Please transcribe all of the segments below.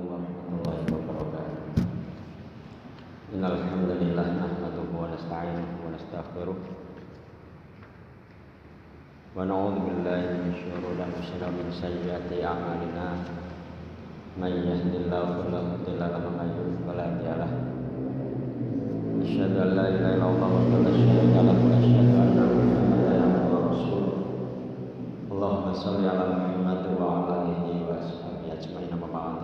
warahmatullahi wabarakatuh. Innal hamdalillah nahmaduhu wa nasta'inuhu wa nastaghfiruh wa na'udzu billahi min shururi anfusina wa min sayyiati a'malina. May yahdihillahu fala mudilla lahu wa may yudlil fala hadiya lahu. Asyhadu an la ilaha illallah wa la syarika lahu wa asyhadu anna Muhammadan abduhu wa rasuluh. Allahumma shalli ala Muhammad wa ala alihi wa sahbihi ajmain. Amma ba'd.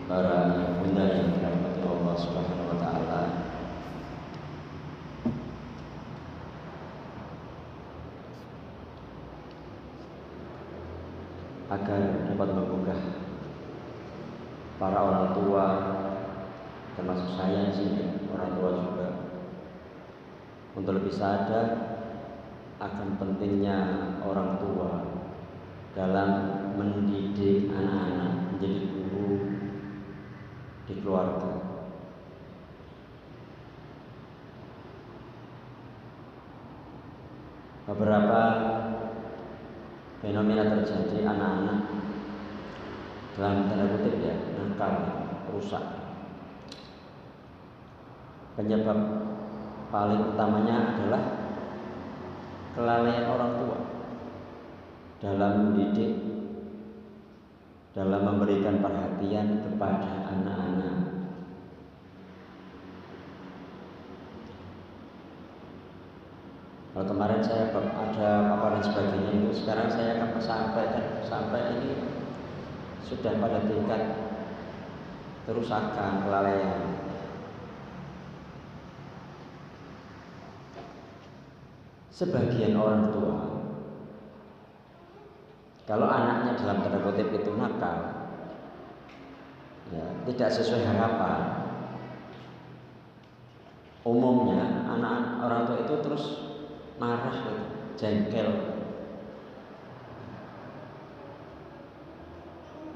Para bunda yang dirahmati Allah Subhanahu wa taala, agar dapat menggugah para orang tua, termasuk saya sih, orang tua juga, untuk lebih sadar akan pentingnya orang tua dalam mendidik anak-anak menjadi guru di keluarga. Beberapa fenomena terjadi, anak-anak dalam tanda kutip ya, nakal, rusak. Penyebab paling utamanya adalah kelalaian orang tua dalam mendidik, dalam memberikan perhatian kepada anak-anak. Kalau kemarin saya ada paparan sebagainya itu, sekarang saya akan sampaikan sampai ini sudah pada tingkat kerusakan, kelalaian. Sebagian orang tua, kalau anaknya dalam tanda kutip itu nakal, ya, tidak sesuai harapan, umumnya anak orang tua itu terus marah, jengkel.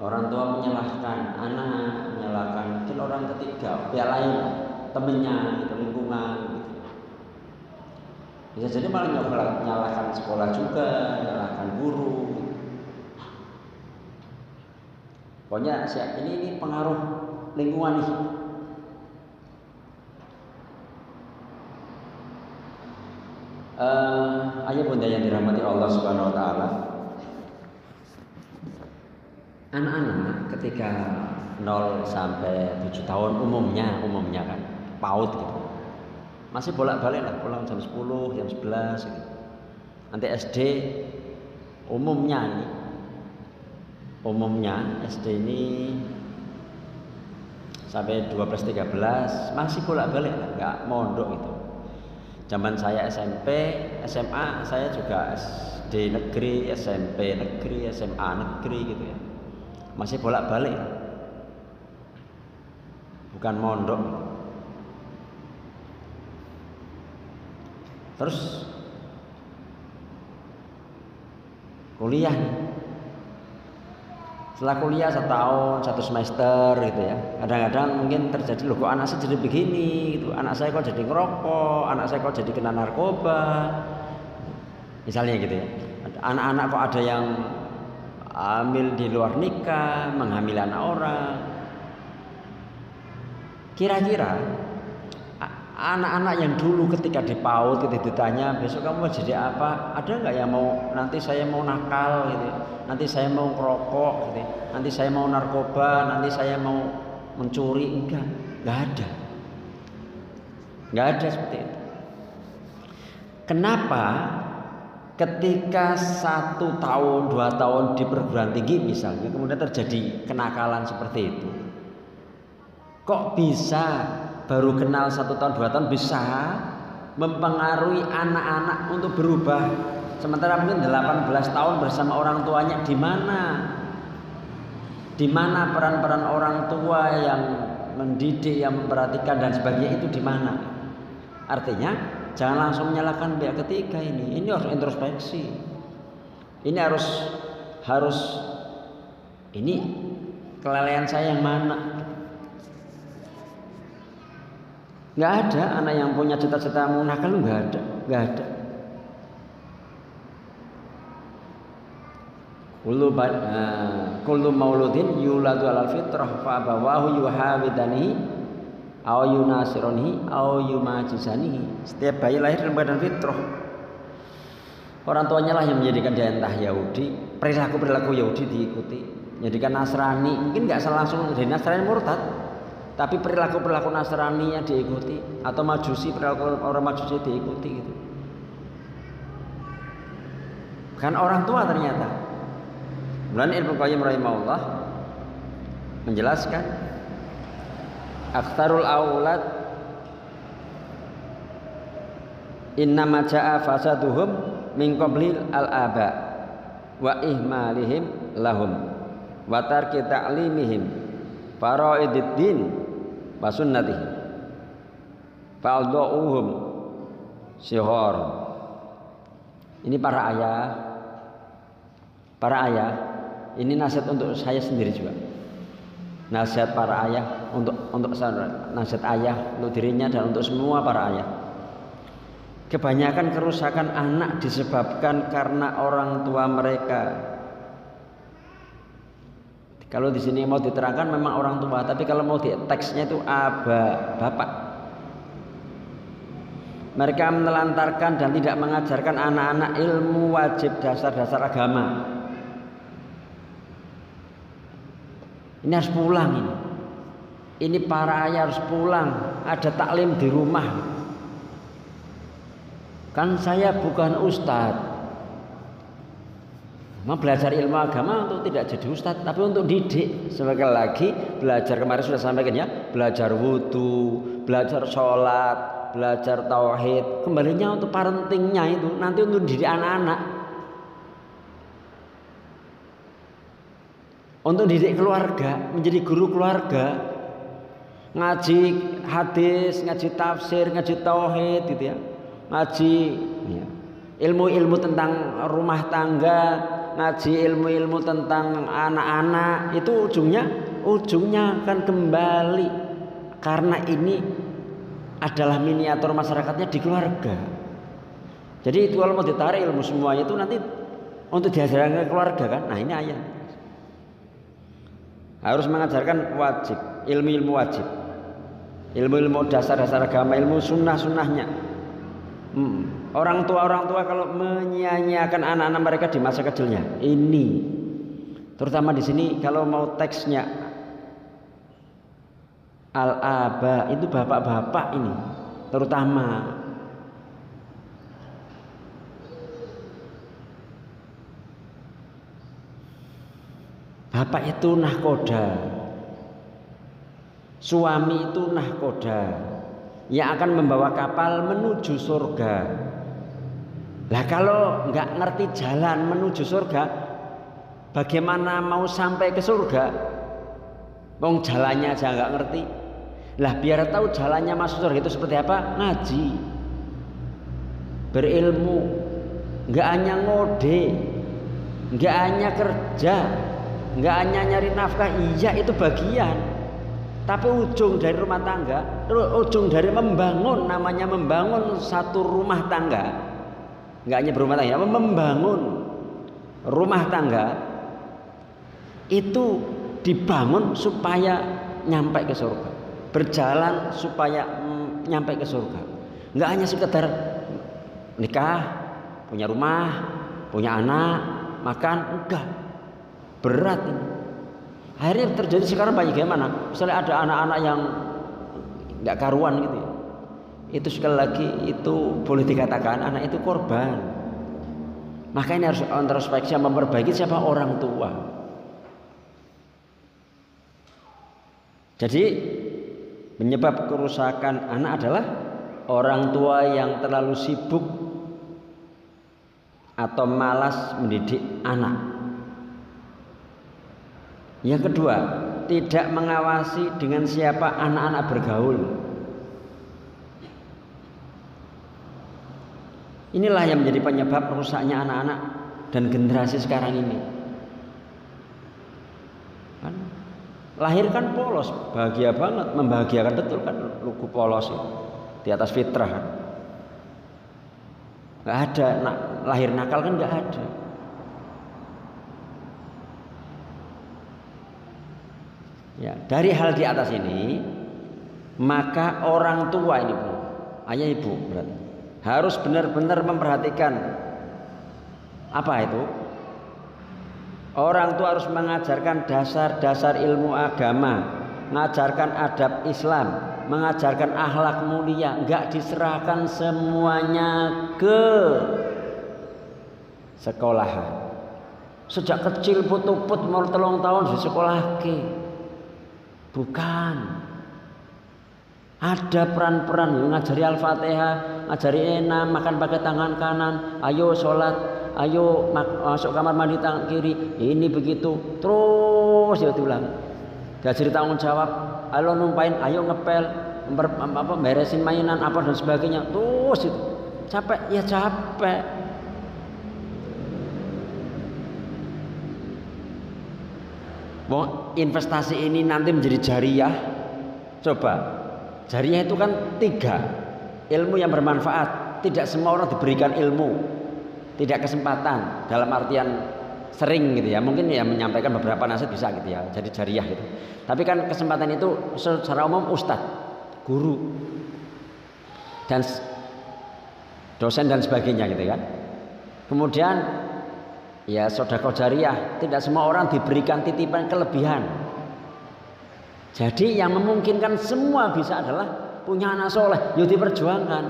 Orang tua menyalahkan anak, menyalahkan mungkin orang ketiga, pihak lain, temennya, gitu, lingkungan, gitu. Bisa jadi malah menyalahkan sekolah juga, menyalahkan guru, gitu. Pokoknya ini pengaruh lingkungan nih. Ayah bunda yang dirahmati Allah Subhanahu wa taala, anak-anak ketika 0 sampai 7 tahun umumnya kan PAUD gitu. Masih bolak-balik lah, pulang jam 10, jam 11 gitu. Nanti SD umumnya SD ini sampai 12-13 masih bolak-balik lah, enggak mondok gitu. Zaman saya SMP, SMA, saya juga SD negeri, SMP negeri, SMA negeri gitu ya. Masih bolak-balik. Bukan mondok. Terus kuliah nih. Setelah kuliah 1 tahun, 1 semester gitu ya. Kadang-kadang mungkin terjadi, loh kok anak saya jadi begini gitu. Anak saya kok jadi ngerokok, anak saya kok jadi kena narkoba. Misalnya gitu ya. Anak-anak kok ada yang hamil di luar nikah, menghamili anak orang. Kira-kira anak-anak yang dulu ketika di PAUD ketika ditanya besok kamu mau jadi apa, ada nggak yang mau, nanti saya mau nakal gitu, nanti saya mau ngerokok gitu, nanti saya mau narkoba, nanti saya mau mencuri? Nggak ada seperti itu. Kenapa? Ketika 1 tahun 2 tahun di perguruan tinggi misalnya, kemudian terjadi kenakalan seperti itu, kok bisa baru kenal 1 tahun 2 tahun bisa mempengaruhi anak-anak untuk berubah, sementara mungkin 18 tahun bersama orang tuanya? Di mana peran-peran orang tua yang mendidik, yang memperhatikan dan sebagainya itu di mana? Artinya jangan langsung menyalahkan pihak ketiga ini harus introspeksi. Ini harus ini kelalaian saya yang mana? Nggak ada anak yang punya cita-cita mau nakal, nggak ada. kullu mauludin yuladu alal fitrah fa abawahu yuhawidanihi aw yunasironihi aw yumajisanihi. Setiap bayi lahir dalam badan fitrah. Orang tuanya lah yang menjadikan dia entah Yahudi, perilaku Yahudi diikuti. Menjadikan Nasrani, mungkin nggak langsung dari Nasrani murtad, tapi perilaku Nasrani yang diikuti, atau Majusi, perilaku orang Majusi diikuti gitu. Kan orang tua ternyata. Kemudian Ibnu Qayyim rahimahullah menjelaskan aktsarul aulad innama jaa fasaduhum min qabli al-aba wa ihmalihim lahum wa tarki ta'limihim faraididdin wa sunnatihim fa'adha'uhum sihar. Ini para ayah, ini nasihat untuk saya sendiri juga. Nasihat para ayah untuk nasihat ayah untuk dirinya dan untuk semua para ayah. Kebanyakan kerusakan anak disebabkan karena orang tua mereka. Kalau di sini mau diterangkan memang orang tua, tapi kalau mau di teksnya itu bapak. Mereka menelantarkan dan tidak mengajarkan anak-anak ilmu wajib dasar-dasar agama. Ini harus pulang ini. Ini para ayah harus pulang. Ada taklim di rumah. Kan saya bukan ustadz. Mau belajar ilmu agama untuk tidak jadi ustadz, tapi untuk didik. Sekali lagi belajar, kemarin sudah sampaikan ya, belajar wudu, belajar sholat, belajar tauhid. Kembalinya untuk parentingnya itu nanti untuk didik anak-anak. Untuk didik keluarga, menjadi guru keluarga, ngaji hadis, ngaji tafsir, ngaji tauhid gitu ya, ngaji ya, ilmu-ilmu tentang rumah tangga, ngaji ilmu-ilmu tentang anak-anak, itu ujungnya akan kembali, karena ini adalah miniatur masyarakatnya di keluarga. Jadi itu kalau mau ditarik ilmu semuanya itu nanti untuk diajarkan ke keluarga kan, nah ini ayat. Harus mengajarkan wajib, ilmu-ilmu wajib, ilmu-ilmu dasar-dasar agama, ilmu sunnah-sunnahnya. Orang tua kalau menyia-nyiakan anak-anak mereka di masa kecilnya, ini terutama di sini kalau mau teksnya al-aba itu bapak-bapak ini terutama. Bapak itu nahkoda, suami itu nahkoda yang akan membawa kapal menuju surga. Lah kalau nggak ngerti jalan menuju surga, bagaimana mau sampai ke surga? Wong jalannya aja nggak ngerti. Lah biar tahu jalannya masuk surga itu seperti apa, ngaji, berilmu, nggak hanya ngode, nggak hanya kerja, nggak hanya nyari nafkah, iya itu bagian, tapi ujung dari rumah tangga, ujung dari membangun, namanya membangun satu rumah tangga, nggak hanya berumah tangga, membangun rumah tangga itu dibangun supaya nyampe ke surga, berjalan supaya nyampe ke surga, nggak hanya sekedar nikah, punya rumah, punya anak, makan, enggak. Berat ini. Akhirnya terjadi sekarang banyak gimana? Misalnya ada anak-anak yang nggak karuan gitu ya. Itu sekali lagi itu boleh dikatakan anak itu korban. Maka ini harus introspeksi, memperbaiki siapa orang tua. Jadi penyebab kerusakan anak adalah orang tua yang terlalu sibuk atau malas mendidik anak. Yang kedua, tidak mengawasi dengan siapa anak-anak bergaul. Inilah yang menjadi penyebab rusaknya anak-anak dan generasi sekarang ini. Kan? Lahir kan polos, bahagia banget, membahagiakan betul kan, lugu polos ya, di atas fitrah kan. Gak ada lahir nakal kan, gak ada. Ya, dari hal di atas ini, maka orang tua ini Bu, ayah ibu berarti harus benar-benar memperhatikan apa itu? Orang tua harus mengajarkan dasar-dasar ilmu agama, mengajarkan adab Islam, mengajarkan akhlak mulia, enggak diserahkan semuanya ke sekolahan. Sejak kecil putuput mau 3 tahun di sekolah ke. Bukan. Ada peran-peran ngajari Al-Fatihah, ngajari enam, makan pakai tangan kanan, ayo sholat, ayo masuk kamar mandi tangan kiri, ini begitu, terus ya diulang. Diajari tanggung jawab, ayo numpain, ayo ngepel, beresin mainan apa dan sebagainya, terus itu. Capek ya capek. Investasi ini nanti menjadi jariah. Coba, jariah itu kan 3, ilmu yang bermanfaat. Tidak semua orang diberikan ilmu, tidak kesempatan dalam artian sering gitu ya. Mungkin ya menyampaikan beberapa nasihat bisa gitu ya, jadi jariah gitu. Tapi kan kesempatan itu secara umum ustadz, guru, dan dosen dan sebagainya gitu kan. Kemudian ya sedekah jariah, tidak semua orang diberikan titipan kelebihan. Jadi yang memungkinkan semua bisa adalah punya anak soleh, yuk diperjuangkan.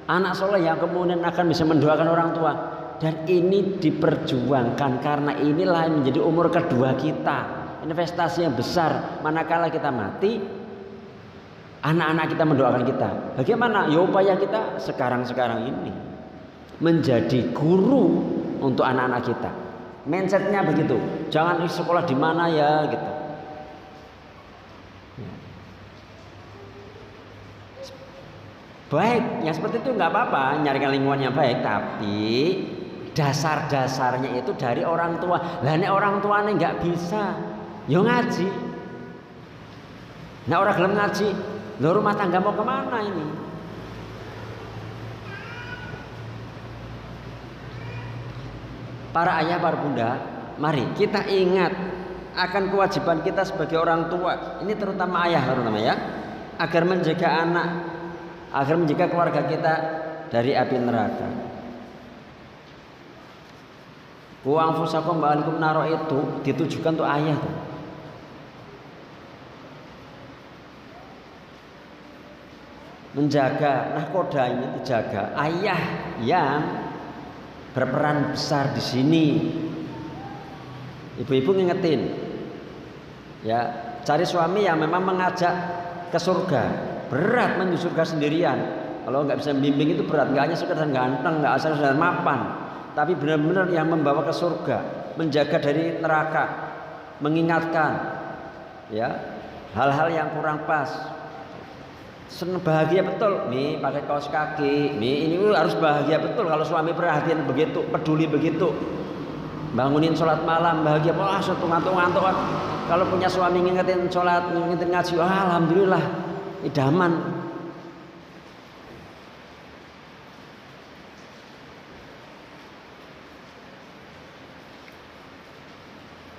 Anak soleh yang kemudian akan bisa mendoakan orang tua. Dan ini diperjuangkan karena inilah yang menjadi umur kedua kita. Investasi yang besar, manakala kita mati, anak-anak kita mendoakan kita. Bagaimana? Ya upaya kita sekarang-sekarang ini menjadi guru untuk anak-anak kita. Mindsetnya begitu. Jangan sekolah di mana ya gitu. Baik, yang seperti itu nggak apa-apa, nyarikan lingkungan yang baik, tapi dasar-dasarnya itu dari orang tua. Lah nek orang tuanya nggak bisa, yo ngaji. Nah orang gelem ngaji, lo rumah tangga mau kemana ini? Para ayah, para bunda, mari kita ingat akan kewajiban kita sebagai orang tua. Ini terutama ayah, terutama ya, agar menjaga anak, agar menjaga keluarga kita dari api neraka. Wa anfusakum wa ahlikum naro itu ditujukan untuk ayah tuh. Menjaga nahkoda ini dijaga ayah yang berperan besar di sini. Ibu-ibu ngingetin ya, cari suami yang memang mengajak ke surga. Berat menuju surga sendirian. Kalau nggak bisa bimbing itu berat. Nggak hanya sekedar ganteng, nggak asal sekedar mapan, tapi benar-benar yang membawa ke surga, menjaga dari neraka, mengingatkan ya hal-hal yang kurang pas. Senang bahagia betul nih pakai kaos kaki nih, ini harus bahagia betul kalau suami perhatian begitu, peduli begitu, bangunin sholat malam bahagia. Wah ngantuk kan kalau punya suami ngingetin sholat, ngingetin ngaji, alhamdulillah idaman.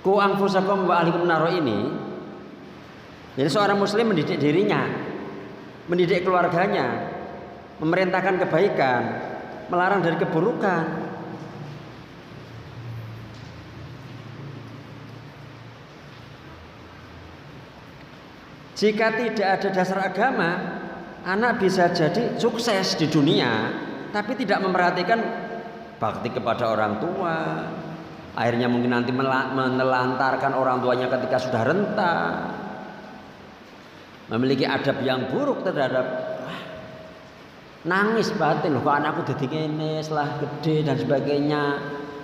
Ku anfusakum wa ahlikum naro ini, jadi seorang muslim mendidik dirinya, mendidik keluarganya, memerintahkan kebaikan, melarang dari keburukan. Jika tidak ada dasar agama, anak bisa jadi sukses di dunia, tapi tidak memperhatikan bakti kepada orang tua. Akhirnya mungkin nanti menelantarkan orang tuanya ketika sudah renta. Memiliki adab yang buruk terhadap nangis batin, loh kok anakku jadi gini setelah gede dan sebagainya.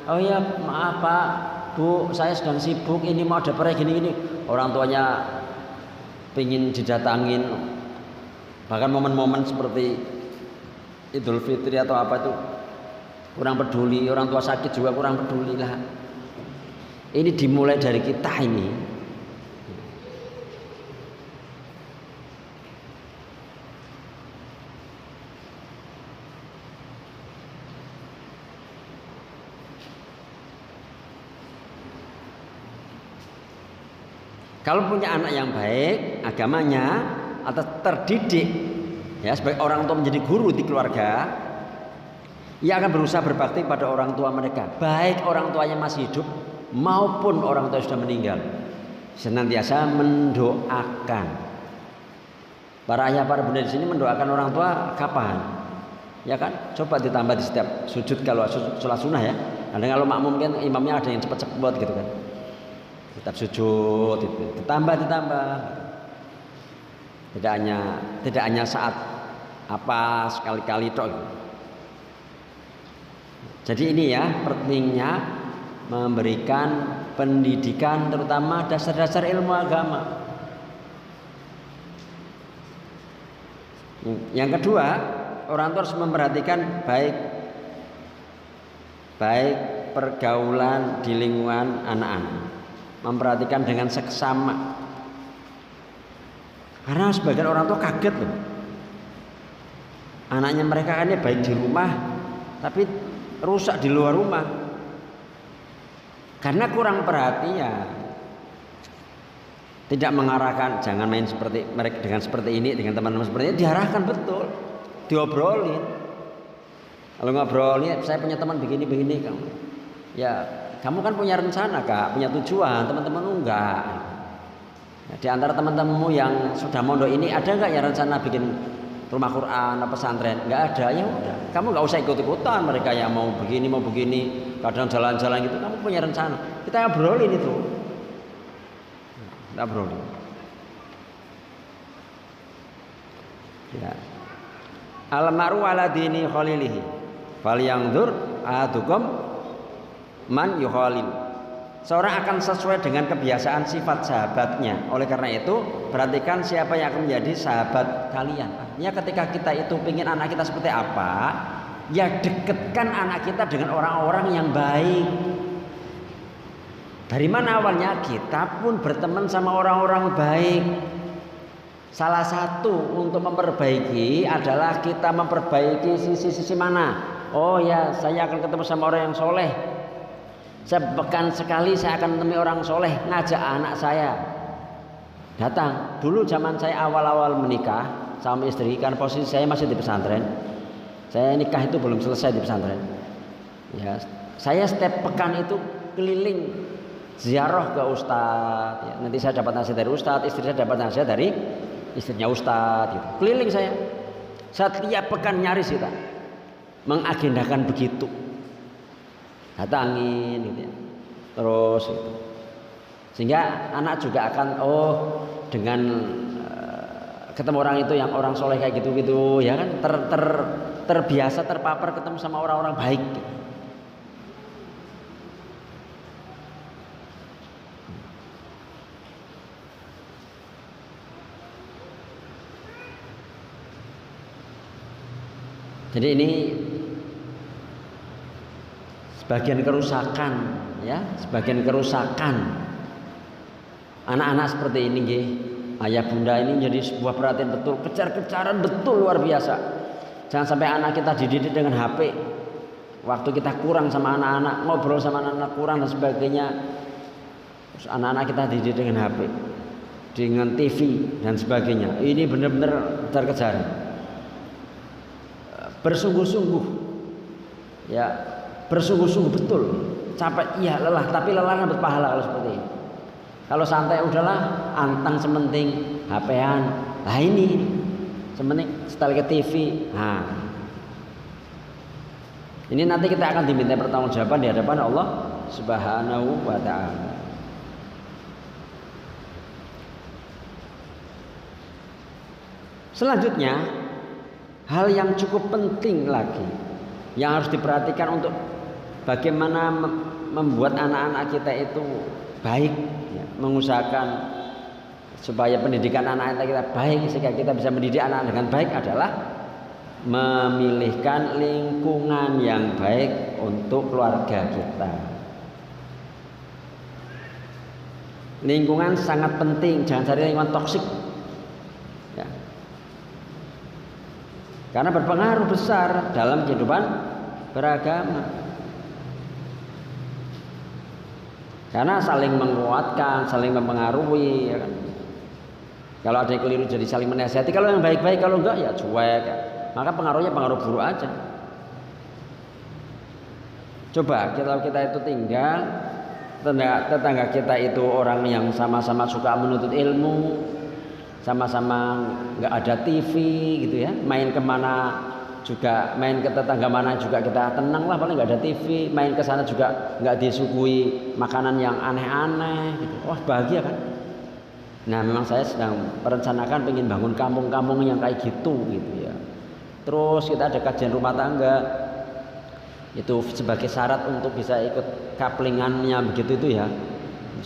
Oh ya maaf Pak, Bu, saya sedang sibuk, ini mau ada proyek gini-gini. Orang tuanya pengen didatangin, bahkan momen-momen seperti Idul Fitri atau apa itu kurang peduli. Orang tua sakit juga kurang peduli lah. Ini dimulai dari kita ini. Kalau punya anak yang baik agamanya atau terdidik, ya sebagai orang tua menjadi guru di keluarga, ia akan berusaha berbakti pada orang tua mereka, baik orang tuanya masih hidup maupun orang tua sudah meninggal. Senantiasa mendoakan. Para ayah, para bunda di sini mendoakan orang tua kapan? Ya kan? Coba ditambah di setiap sujud kalau sholat sunnah ya. Kadang kalau makmum kan imamnya ada yang cepat-cepat gitu kan. Tetap sujud, itu ditambah. Tidak hanya saat apa sekali-kali tok. Jadi ini ya pentingnya memberikan pendidikan terutama dasar-dasar ilmu agama. Yang kedua, orang tua harus memperhatikan baik pergaulan di lingkungan anak-anak. Memperhatikan dengan seksama. Karena sebagian orang tua kaget loh. Anaknya mereka kan baik di rumah, tapi rusak di luar rumah. Karena kurang perhatian. Tidak mengarahkan, jangan main seperti mereka dengan seperti ini, dengan teman-teman seperti ini, diarahkan betul, diobrolin. Kalau ngobrolin, saya punya teman begini kamu. Ya, kamu kan punya rencana kak, punya tujuan, teman-teman enggak. Nah, di antara teman-temanmu yang sudah mondok ini ada enggak ya rencana bikin rumah Quran atau pesantren? Enggak ada, ya udah. Kamu enggak usah ikut-ikutan mereka yang mau begini, kadang jalan-jalan gitu. Kamu punya rencana. Kita ngobrolin itu. Kita ngobrolin. Ya. Al-maru ala dini khalilihi. Falyanzur ahadukum man yukhalil. Seorang akan sesuai dengan kebiasaan sifat sahabatnya. Oleh karena itu, perhatikan siapa yang akan menjadi sahabat kalian. Artinya ketika kita itu ingin anak kita seperti apa, ya dekatkan anak kita dengan orang-orang yang baik. Dari mana awalnya? Kita pun berteman sama orang-orang baik. Salah satu untuk memperbaiki adalah kita memperbaiki sisi-sisi mana? Oh ya, saya akan ketemu sama orang yang soleh. Sepekan sekali saya akan temui orang soleh, ngajak anak saya datang. Dulu zaman saya awal-awal menikah sama istri, kan posisi saya masih di pesantren. Saya nikah itu belum selesai di pesantren. Ya, saya setiap pekan itu keliling ziarah ke ustadz. Ya, nanti saya dapat nasihat dari ustadz, istri saya dapat nasihat dari istrinya ustadz. Gitu. Keliling saya. Setiap pekan nyaris kita mengagendakan begitu. Datangin gitu ya. Terus gitu. Sehingga anak juga akan dengan ketemu orang itu yang orang soleh kayak gitu-gitu ya kan terbiasa terpapar ketemu sama orang-orang baik gitu. Jadi ini sebagian kerusakan anak-anak seperti ini nggih. Ayah bunda ini jadi sebuah perhatian betul, kejar-kejaran betul luar biasa. Jangan sampai anak kita dididik dengan HP. Waktu kita kurang sama anak-anak, ngobrol sama anak-anak kurang dan sebagainya. Terus anak-anak kita dididik dengan HP, dengan TV dan sebagainya. Ini benar-benar kejar-kejaran. Bersungguh-sungguh. Ya, bersungguh-sungguh betul. Capek iya lelah, tapi lelah dapat pahala kalau seperti ini. Kalau santai udahlah, antang sementing HP-an. Nah ini sementing setel ke TV. Nah, ini nanti kita akan diminta pertanggungjawaban di hadapan Allah Subhanahu wa taala. Selanjutnya, hal yang cukup penting lagi yang harus diperhatikan untuk bagaimana membuat anak-anak kita itu baik, ya, mengusahakan supaya pendidikan anak-anak kita baik sehingga kita bisa mendidik anak-anak dengan baik adalah memilihkan lingkungan yang baik untuk keluarga kita. Lingkungan sangat penting, jangan cari lingkungan toksik. Ya. Karena berpengaruh besar dalam kehidupan beragama. Karena saling menguatkan, saling mempengaruhi, ya kan. Kalau ada yang keliru jadi saling menasihati. Kalau yang baik-baik, kalau enggak ya cuek. Ya. Maka pengaruhnya pengaruh buruk aja. Coba kalau kita itu tinggal, tetangga kita itu orang yang sama-sama suka menuntut ilmu, sama-sama nggak ada TV gitu ya, main kemana juga, main ke tetangga mana juga kita tenang lah, paling nggak ada TV, main ke sana juga nggak disuguhi makanan yang aneh-aneh gitu. Wah bahagia kan. Nah memang saya sedang merencanakan pengen bangun kampung-kampung yang kayak gitu ya. Terus kita ada kajian rumah tangga, itu sebagai syarat untuk bisa ikut kaplingannya begitu itu ya.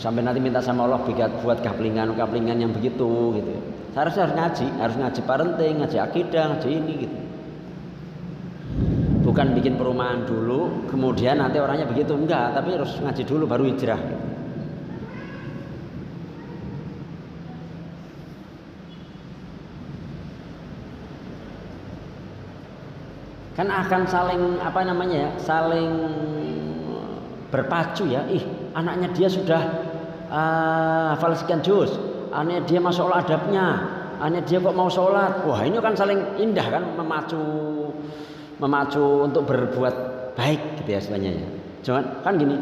Sampai nanti minta sama Allah buat kaplingan yang begitu gitu. Saya harus ngaji parenting, ngaji akidah, ngaji ini gitu. Bukan bikin perumahan dulu, kemudian nanti orangnya begitu, enggak, tapi harus ngaji dulu baru hijrah. Kan akan saling saling berpacu ya. Anaknya dia sudah hafal sekian juz, anaknya dia masya Allah adabnya, anaknya dia kok mau sholat. Wah ini kan saling indah kan, memacu untuk berbuat baik gitu ya sebenarnya ya. Cuman kan gini,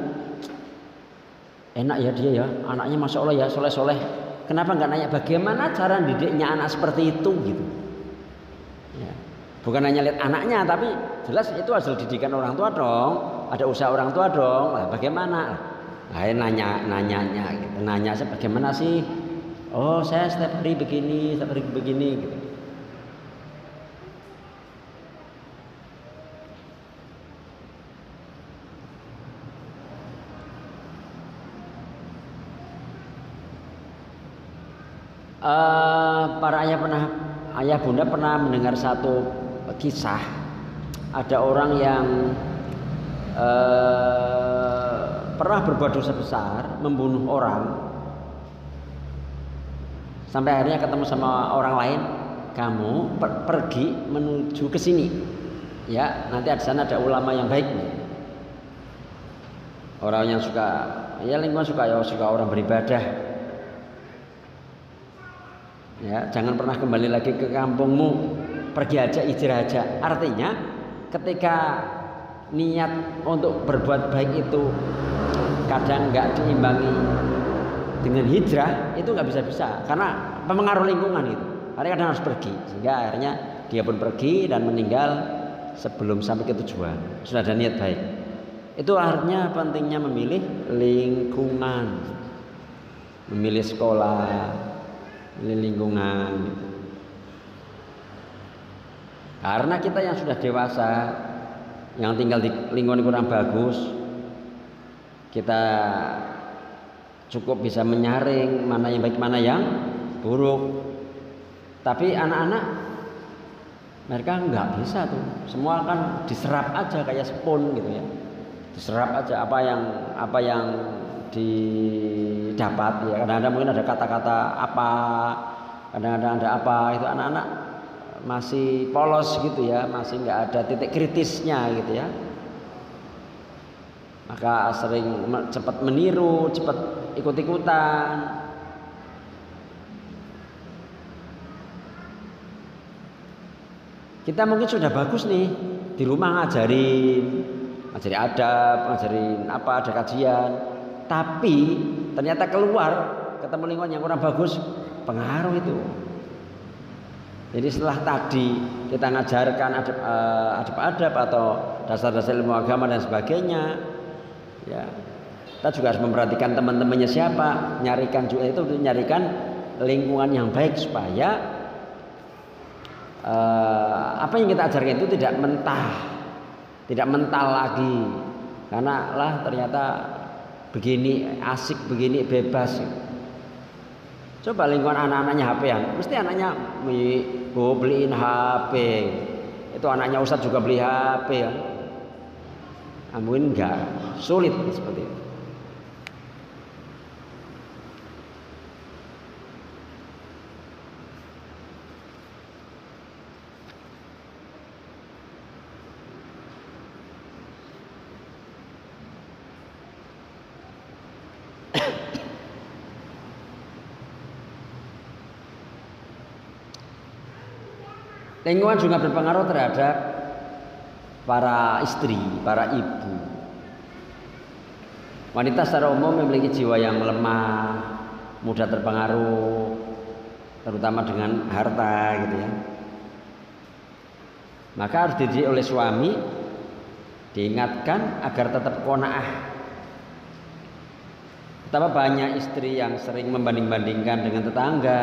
enak ya dia ya, anaknya masya Allah ya soleh. Kenapa nggak nanya bagaimana cara didiknya anak seperti itu gitu? Ya. Bukan hanya lihat anaknya, tapi jelas itu hasil didikan orang tua dong, ada usaha orang tua dong. Nah, bagaimana? Nah, nanya saya bagaimana sih? Oh saya setiap hari begini gitu. Para ayah bunda pernah mendengar satu kisah, ada orang yang pernah berbuat dosa besar, membunuh orang, sampai akhirnya ketemu sama orang lain, kamu pergi menuju ke sini, ya nanti di sana ada ulama yang baik, orang yang suka, ya lingkungan suka orang beribadah. Ya, jangan pernah kembali lagi ke kampungmu, pergi aja, hijrah aja. Artinya ketika niat untuk berbuat baik itu kadang nggak diimbangi dengan hijrah, itu nggak bisa karena pengaruh lingkungan itu. Akhirnya kadang harus pergi, sehingga akhirnya dia pun pergi dan meninggal sebelum sampai ke tujuan. Sudah ada niat baik. Itu artinya pentingnya memilih lingkungan, memilih sekolah, lingkungan. Karena kita yang sudah dewasa, yang tinggal di lingkungan kurang bagus, kita cukup bisa menyaring mana yang baik mana yang buruk. Tapi anak-anak mereka nggak bisa tuh, semua kan diserap aja kayak spon gitu ya, diserap aja apa yang didapat ya. Kadang-kadang mungkin ada kata-kata apa, kadang-kadang ada apa, itu anak-anak masih polos gitu ya, masih nggak ada titik kritisnya gitu ya, maka sering cepat meniru, cepat ikut-ikutan. Kita mungkin sudah bagus nih di rumah ngajari adab, ngajarin apa, ada kajian, tapi ternyata keluar ketemu lingkungan yang kurang bagus, pengaruh itu. Jadi setelah tadi kita ngajarkan adab atau dasar-dasar ilmu agama dan sebagainya, ya kita juga harus memperhatikan teman-temannya siapa, nyarikan lingkungan yang baik supaya apa yang kita ajarkan itu tidak mental lagi, karena lah ternyata begini asik, begini bebas. Coba lingkungan anak-anaknya HP-an, mesti anaknya beliin HP, itu anaknya Ustadz juga beli HP ya. Mungkin enggak, sulit seperti itu. Lingkungan juga berpengaruh terhadap para istri, para ibu. Wanita secara umum memiliki jiwa yang lemah, mudah terpengaruh, terutama dengan harta gitu ya. Maka harus dididik oleh suami, diingatkan agar tetap qanaah. Betapa banyak istri yang sering membanding-bandingkan dengan tetangga.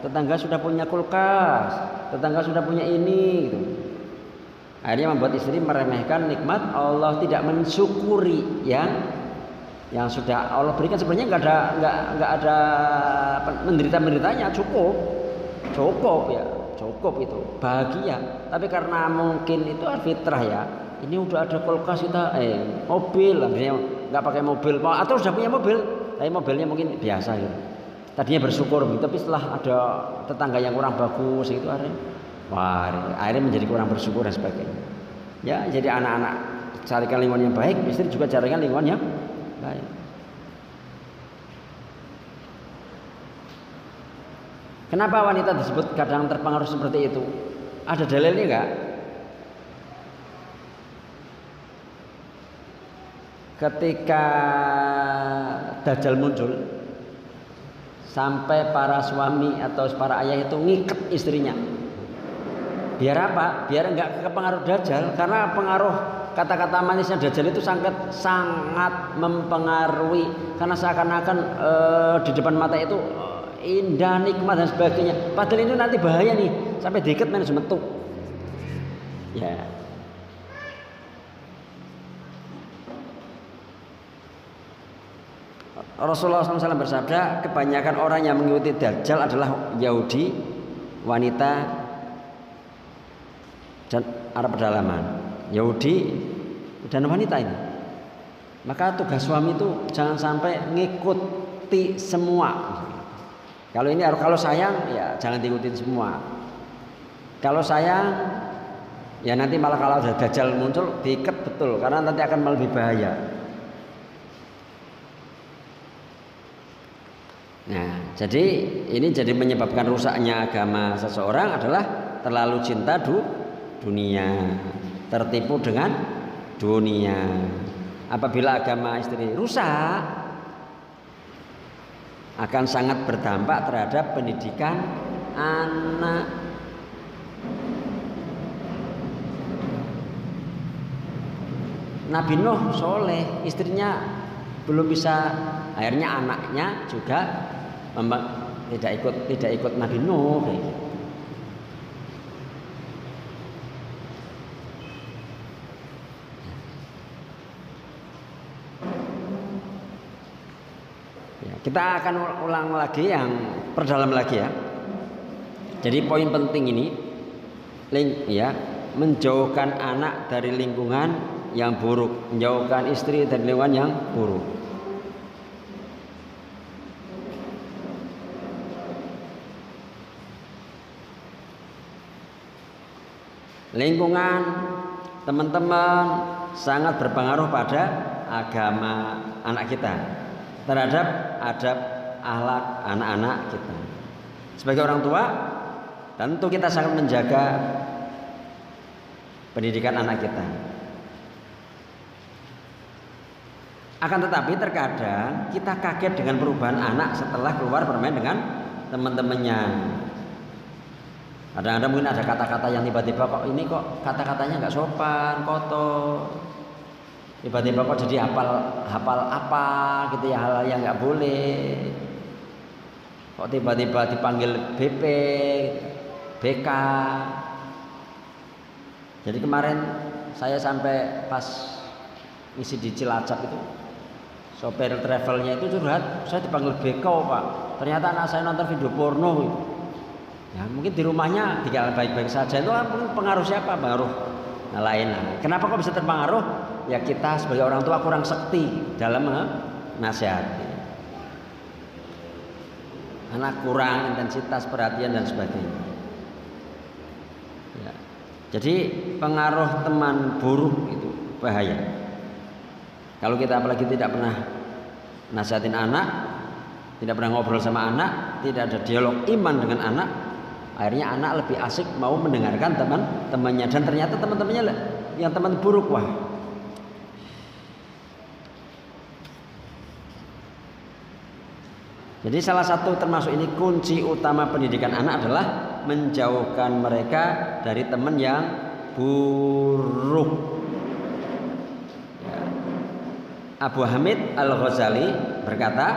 Tetangga sudah punya kulkas, tetangga sudah punya ini gitu. Akhirnya membuat istri meremehkan nikmat Allah, tidak mensyukuri yang sudah Allah berikan. Sebenarnya nggak ada menderita-menderitanya, cukup itu bahagia. Tapi karena mungkin itu fitrah ya, ini udah ada kulkas kita mobil, akhirnya nggak pakai mobil atau sudah punya mobil tapi mobilnya mungkin biasa gitu. Tadinya bersyukur gitu, tapi setelah ada tetangga yang kurang bagus itu akhirnya menjadi kurang bersyukur dan sebagainya. Ya, jadi anak-anak carikan lingkungan yang baik, istri juga carikan lingkungan yang baik. Kenapa wanita disebut kadang terpengaruh seperti itu? Ada dalilnya enggak? Ketika Dajjal muncul, sampai para suami atau para ayah itu ngikat istrinya. Biar apa? Biar enggak kepengaruh Dajjal, karena pengaruh kata-kata manisnya Dajjal itu sangat mempengaruhi, karena seakan-akan di depan mata itu indah, nikmat dan sebagainya. Padahal itu nanti bahaya nih, sampai diikat main semetu. Ya. Rasulullah SAW bersabda, kebanyakan orang yang mengikuti Dajjal adalah Yahudi, wanita, dan Arab pedalaman. Yahudi dan wanita ini. Maka tugas suami itu jangan sampai ngikuti semua. Kalau sayang ya jangan diikutin semua. Kalau sayang ya nanti malah kalau ada Dajjal muncul diikat betul, karena nanti akan malah lebih bahaya. Nah, jadi ini jadi menyebabkan rusaknya agama seseorang adalah terlalu cinta dunia, tertipu dengan dunia. Apabila agama istri rusak, akan sangat berdampak terhadap pendidikan anak. Nabi Nuh soleh, istrinya belum bisa, akhirnya anaknya juga tidak ikut Nabi Nuh kayak gitu. Ya, kita akan ulang lagi yang perdalam lagi ya. Jadi poin penting ini menjauhkan anak dari lingkungan yang buruk, menjauhkan istri dari lingkungan yang buruk. Lingkungan teman-teman sangat berpengaruh pada agama anak kita, terhadap adab akhlak anak-anak kita. Sebagai orang tua, tentu kita sangat menjaga pendidikan anak kita. Akan tetapi terkadang kita kaget dengan perubahan anak setelah keluar bermain dengan teman-temannya. Kadang-kadang mungkin ada kata-kata yang tiba-tiba kok kata-katanya nggak sopan, kotor. Tiba-tiba kok jadi hafal apa gitu ya, hal yang nggak boleh. Kok tiba-tiba dipanggil BP, BK. Jadi kemarin saya sampai pas ngisi di Cilacap itu, sopir travelnya itu curhat, saya dipanggil BK Pak. Ternyata anak saya nonton video porno gitu. Ya mungkin di rumahnya tinggal baik-baik saja, itu kan pengaruh siapa? Pengaruh lain. Kenapa kok bisa terpengaruh? Ya kita sebagai orang tua kurang sekti dalam menasihati. Anak kurang intensitas perhatian dan sebagainya. Ya. Jadi pengaruh teman buruk itu bahaya. Kalau kita apalagi tidak pernah nasihatin anak, tidak pernah ngobrol sama anak, tidak ada dialog iman dengan anak, Akhirnya anak lebih asik mau mendengarkan teman-temannya, dan ternyata teman-temannya yang teman buruk. Wah, jadi salah satu termasuk ini kunci utama pendidikan anak adalah menjauhkan mereka dari teman yang buruk. Ya. Abu Hamid Al-Ghazali berkata,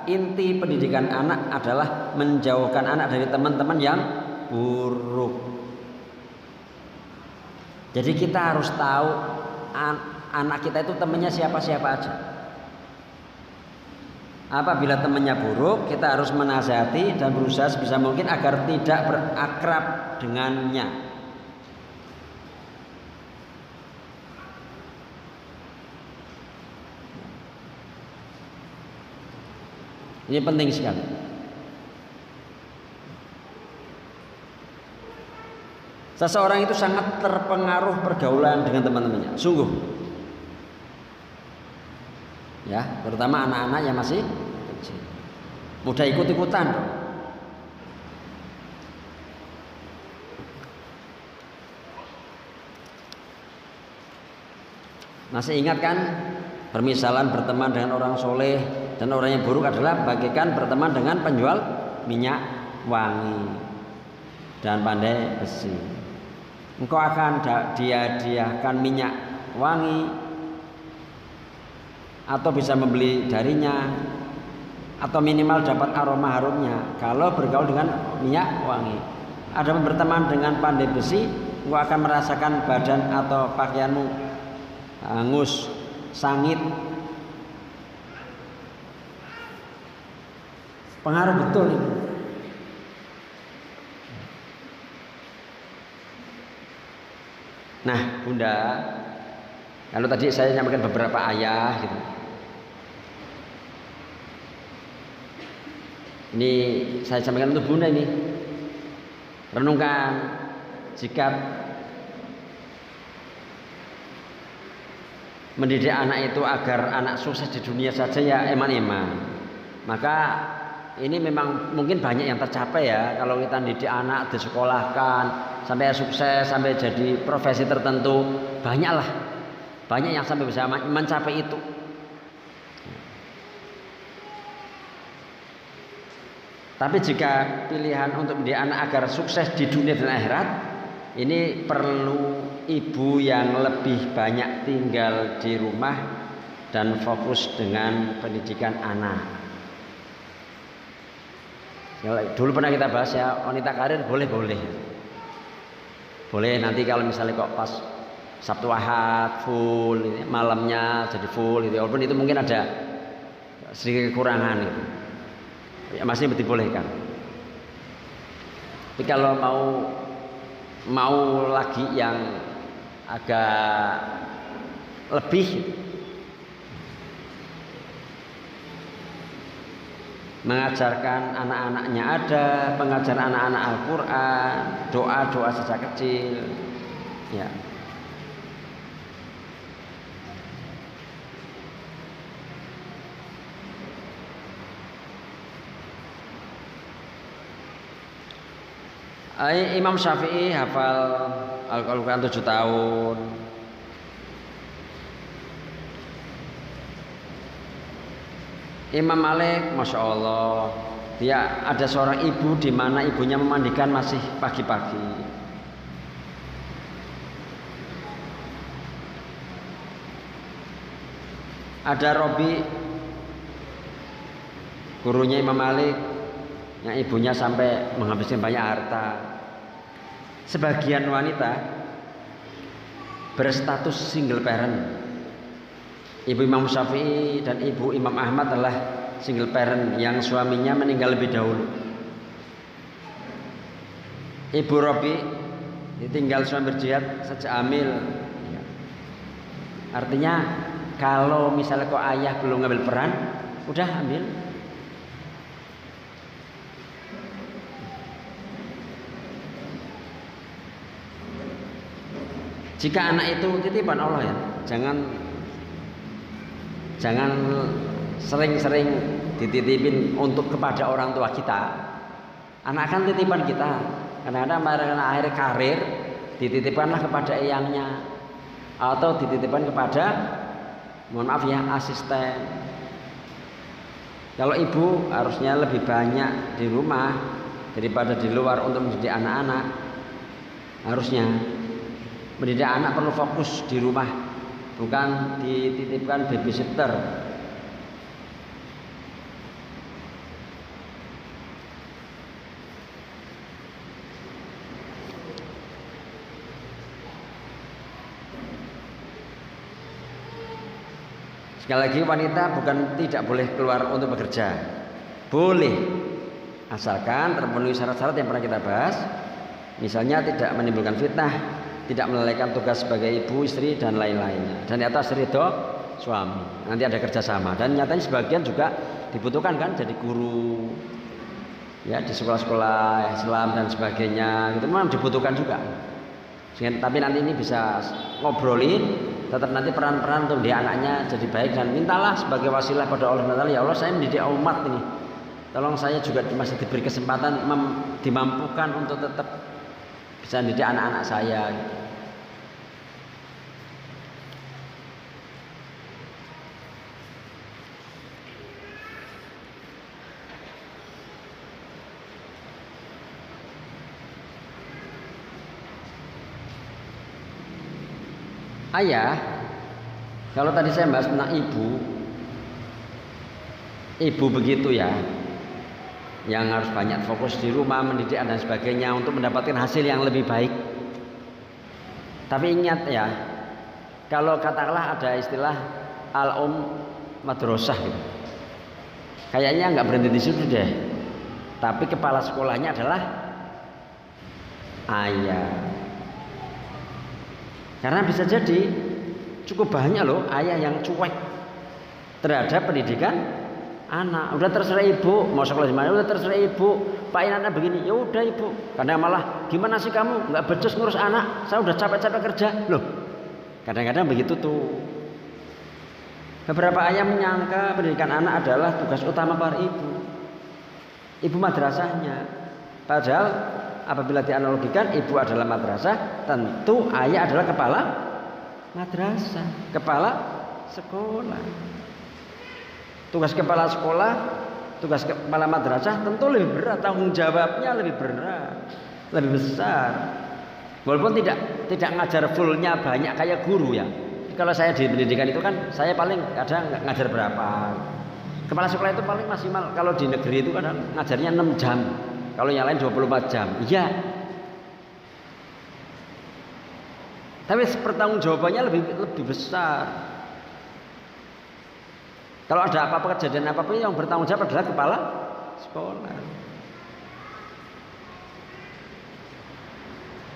inti pendidikan anak adalah menjauhkan anak dari teman-teman yang buruk. Jadi kita harus tahu anak kita itu temannya siapa-siapa aja. Apabila temannya buruk, kita harus menasihati dan berusaha sebisa mungkin agar tidak berakrab dengannya. Ini penting sekali. Seseorang itu sangat terpengaruh pergaulan dengan teman-temannya, sungguh. Ya, terutama anak-anak yang masih kecil, mudah ikut-ikutan. Masih ingat kan permisalan berteman dengan orang soleh dan orang yang buruk adalah bagaikan berteman dengan penjual minyak wangi dan pandai besi. Engkau akan dihadiahkan minyak wangi atau bisa membeli darinya atau minimal dapat aroma harumnya kalau bergaul dengan minyak wangi. Ada berteman dengan pandai besi, engkau akan merasakan badan atau pakaianmu hangus, sangit. Pengaruh betul ini. Nah, Bunda, kalau tadi saya nyampaikan beberapa ayah gitu. Ini saya sampaikan untuk Bunda ini. Renungkan, jika mendidik anak itu agar anak sukses di dunia saja ya eman-eman, maka ini memang mungkin banyak yang tercapai ya. Kalau kita didik anak, disekolahkan sampai sukses, sampai jadi profesi tertentu, banyak yang sampai bisa mencapai itu. Tapi jika pilihan untuk mendidik anak agar sukses di dunia dan akhirat, ini perlu ibu yang lebih banyak tinggal di rumah dan fokus dengan pendidikan anak. Dulu pernah kita bahas ya, wanita karir boleh nanti kalau misalnya kok pas Sabtu Ahad full, malamnya jadi full gitu. Walaupun itu mungkin ada sedikit kekurangan gitu. Ya masih dibolehkan. Tapi kalau mau lagi yang agak lebih, mengajarkan anak-anaknya ada, pengajaran anak-anak Al-Quran, doa-doa sejak kecil, ya. Imam Syafi'i hafal Al-Quran 7 tahun. Imam Malik, masya Allah, dia ada seorang ibu di mana ibunya memandikan masih pagi-pagi. Ada Robi, gurunya Imam Malik, yang ibunya sampai menghabiskan banyak harta. Sebagian wanita berstatus single parent. Ibu Imam Syafi'i dan ibu Imam Ahmad adalah single parent yang suaminya meninggal lebih dahulu. Ibu Robi ditinggal suami berjihad sejak hamil. Artinya kalau misalnya kok ayah belum ngambil peran, udah ambil. Jika anak itu titipan Allah ya, jangan sering-sering dititipin untuk kepada orang tua kita. Anak kan titipan kita. Kadang-kadang karena akhir karir dititipkanlah kepada eyangnya atau dititipkan kepada, mohon maaf ya, asisten. Kalau ibu harusnya lebih banyak di rumah daripada di luar untuk mendidik anak-anak. Harusnya mendidik anak perlu fokus di rumah, bukan dititipkan babysitter. Sekali lagi, wanita bukan tidak boleh keluar untuk bekerja, boleh, asalkan terpenuhi syarat-syarat yang pernah kita bahas. Misalnya tidak menimbulkan fitnah, tidak melalaikan tugas sebagai ibu, istri, dan lain-lainnya, dan di atas ridho suami. Nanti ada kerjasama, dan nyatanya sebagian juga dibutuhkan kan, jadi guru ya di sekolah-sekolah Islam dan sebagainya, itu memang dibutuhkan juga. Tapi nanti ini bisa ngobrolin, tetap nanti peran-peran untuk dia anaknya jadi baik, dan mintalah sebagai wasilah pada Allah Taala, ya Allah saya mendidik umat ini, tolong saya juga masih diberi kesempatan, dimampukan untuk tetap bisa mendidik anak-anak saya. Ayah, kalau tadi saya bahas tentang ibu begitu ya, yang harus banyak fokus di rumah, mendidik dan sebagainya untuk mendapatkan hasil yang lebih baik. Tapi ingat ya, kalau katakanlah ada istilah madrasah gitu, kayaknya nggak berhenti di situ deh. Tapi kepala sekolahnya adalah ayah. Karena bisa jadi cukup banyak loh ayah yang cuek terhadap pendidikan anak. Udah terserah ibu mau sekolah di mana, udah terserah ibu. Pak ini anak begini, ya udah ibu. Karena malah gimana sih kamu nggak becus ngurus anak? Saya udah capek-capek kerja loh. Kadang-kadang begitu tuh. Beberapa ayah menyangka pendidikan anak adalah tugas utama para ibu madrasahnya. Padahal apabila dianalogikan, ibu adalah madrasah, tentu ayah adalah kepala madrasah, kepala sekolah. Tugas kepala sekolah, tugas kepala madrasah tentu lebih berat, tanggung jawabnya lebih berat, lebih besar. Walaupun tidak ngajar fullnya banyak kayak guru ya. Kalau saya di pendidikan itu kan saya paling kadang ngajar berapa. Kepala sekolah itu paling maksimal kalau di negeri itu kadang ngajarnya 6 jam. Kalau yang lain 24 jam. Iya. Tapi pertanggungjawabannya lebih besar. Kalau ada apa-apa kejadian apapun, yang bertanggung jawab adalah kepala sekolah.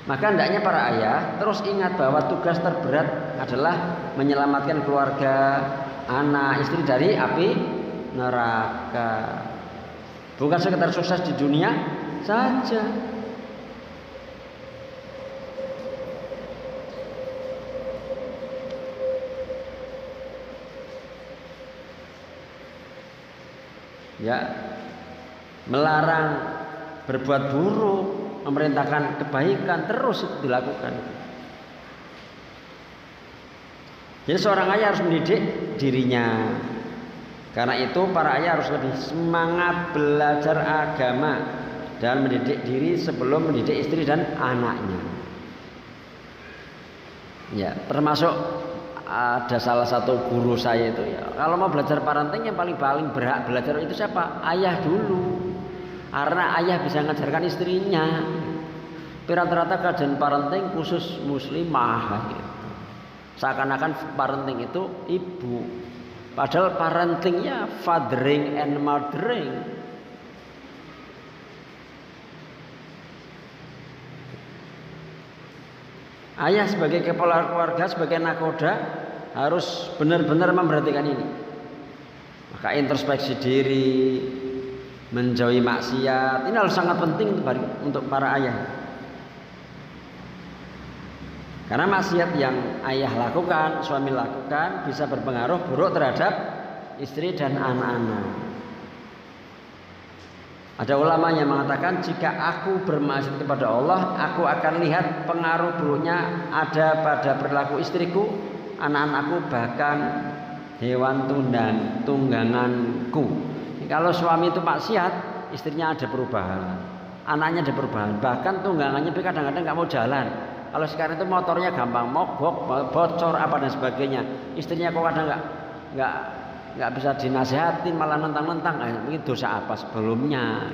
Maka hendaknya para ayah terus ingat bahwa tugas terberat adalah menyelamatkan keluarga, anak, istri dari api neraka. Bukan sekedar sukses di dunia saja. Ya, melarang berbuat buruk, memerintahkan kebaikan, terus itu dilakukan. Jadi seorang ayah harus mendidik dirinya. Karena itu para ayah harus lebih semangat belajar agama dan mendidik diri sebelum mendidik istri dan anaknya. Ya, termasuk ada salah satu guru saya itu ya, kalau mau belajar parenting yang paling berhak belajar itu siapa? Ayah dulu. Karena ayah bisa mengajarkan istrinya. Rata-rata kajian parenting khusus muslimah gitu. Seakan-akan parenting itu ibu. Padahal parentingnya fathering and mothering. Ayah sebagai kepala keluarga, sebagai nakoda harus benar-benar memperhatikan ini. Maka introspeksi diri, menjauhi maksiat, ini harus sangat penting untuk para ayah. Karena maksiat yang ayah lakukan, suami lakukan bisa berpengaruh buruk terhadap istri dan anak-anak. Ada ulama yang mengatakan jika aku bermaksiat kepada Allah, aku akan lihat pengaruh buruknya ada pada perilaku istriku, anak-anakku, bahkan hewan tungganganku. Kalau suami itu maksiat, istrinya ada perubahan, anaknya ada perubahan, bahkan tunggangannya kadang-kadang nggak mau jalan. Kalau sekarang itu motornya gampang mogok, bocor apa dan sebagainya, istrinya kok kadang nggak bisa dinasehatin, malah nentang-nentang. Ini dosa apa sebelumnya?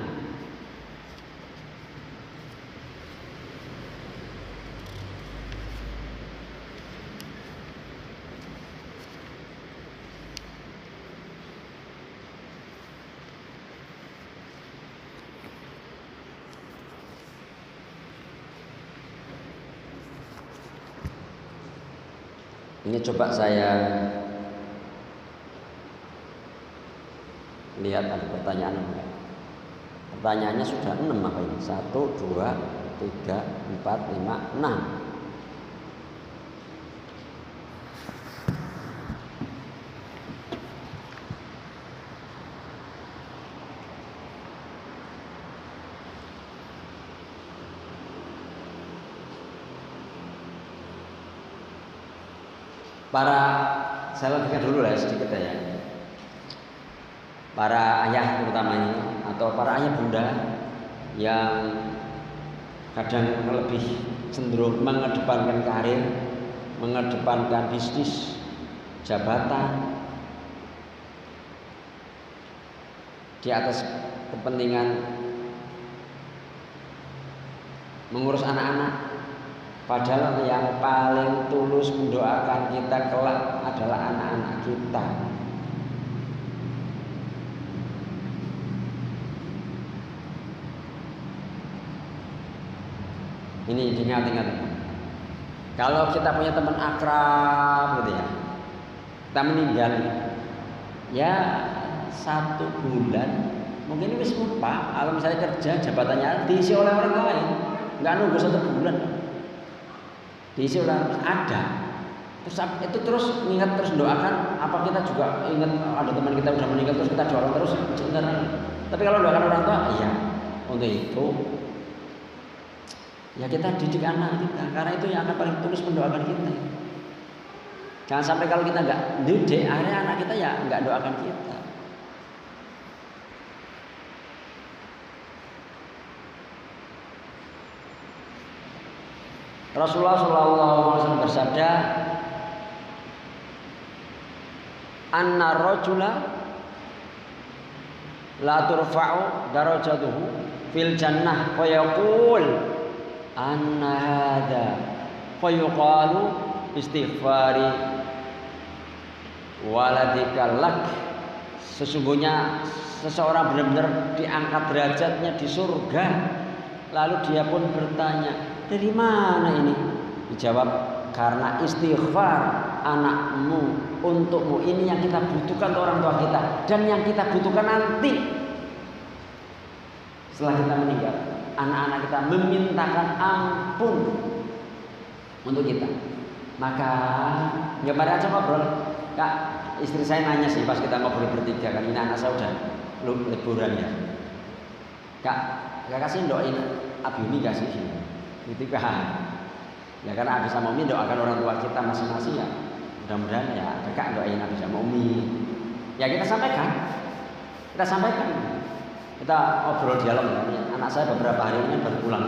Ini coba saya lihat ada pertanyaan enggak. Pertanyaannya sudah 6 apa ini? 1, 2, 3, 4, 5, 6. Saya lanjutkan dulu lah sedikit ya. Para ayah terutama ini, atau para ayah bunda yang kadang lebih cenderung mengedepankan karir, mengedepankan bisnis, jabatan di atas kepentingan mengurus anak-anak. Padahal yang paling tulus mendoakan kita kelak adalah anak-anak kita. Ini diingat-ingat. Kalau kita punya teman akrab gitu ya, kita meninggal, ya 1 bulan mungkin wis lupa. Kalau misalnya kerja jabatannya diisi oleh orang lain, nggak nunggu 1 bulan. Diisi ulang ada, terus terus ingat, terus doakan. Apa kita juga ingat ada teman kita udah meninggal terus kita doakan terus beneran. Tapi kalau doakan orang tua, iya, untuk itu ya kita didik anak kita, karena itu yang akan paling tulus mendoakan kita. Jangan sampai kalau kita nggak didik, akhirnya anak kita ya nggak doakan kita. Rasulullah SAW bersabda, anna rajula la turfa'u darajatuhu fil jannah fa yaqul anna hadza fa yuqalu istighfari waladika lak. Sesungguhnya seseorang benar-benar diangkat derajatnya di surga. Lalu dia pun bertanya, dari mana ini? Dijawab, karena istighfar anakmu untukmu. Ini yang kita butuhkan untuk orang tua kita, dan yang kita butuhkan nanti setelah kita meninggal. Anak-anak kita memintakan ampun untuk kita. Maka kemarin aja ngobrol, Kak, istri saya nanya sih pas kita ngobrol bertiga, kan ini anak saya udah liburan ya, Kak kasih doain Abi kasih gitu kan. Ya karena Abi sama Umi doakan orang tua kita masing-masing ya. Mudah-mudahan ya Kakak doain Abi sama Umi. Ya kita sampaikan. Kita ngobrol dialog ya. Anak saya beberapa hari ini baru pulang.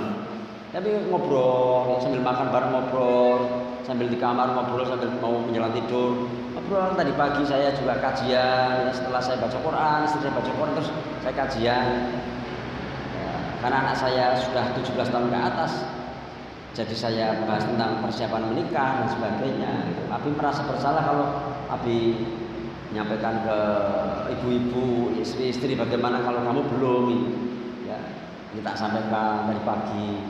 Tapi ngobrol sambil makan bareng, ngobrol sambil di kamar, ngobrol sambil mau menjelang tidur. Ngobrol tadi pagi saya juga kajian. Setelah saya baca Quran, istri saya baca Quran, terus saya kajian. Karena anak saya sudah 17 tahun ke atas, jadi saya bahas tentang persiapan menikah dan sebagainya. Abi merasa bersalah kalau Abi menyampaikan ke ibu-ibu, istri-istri, bagaimana kalau kamu belum, ya, ini tak sampaikan dari pagi.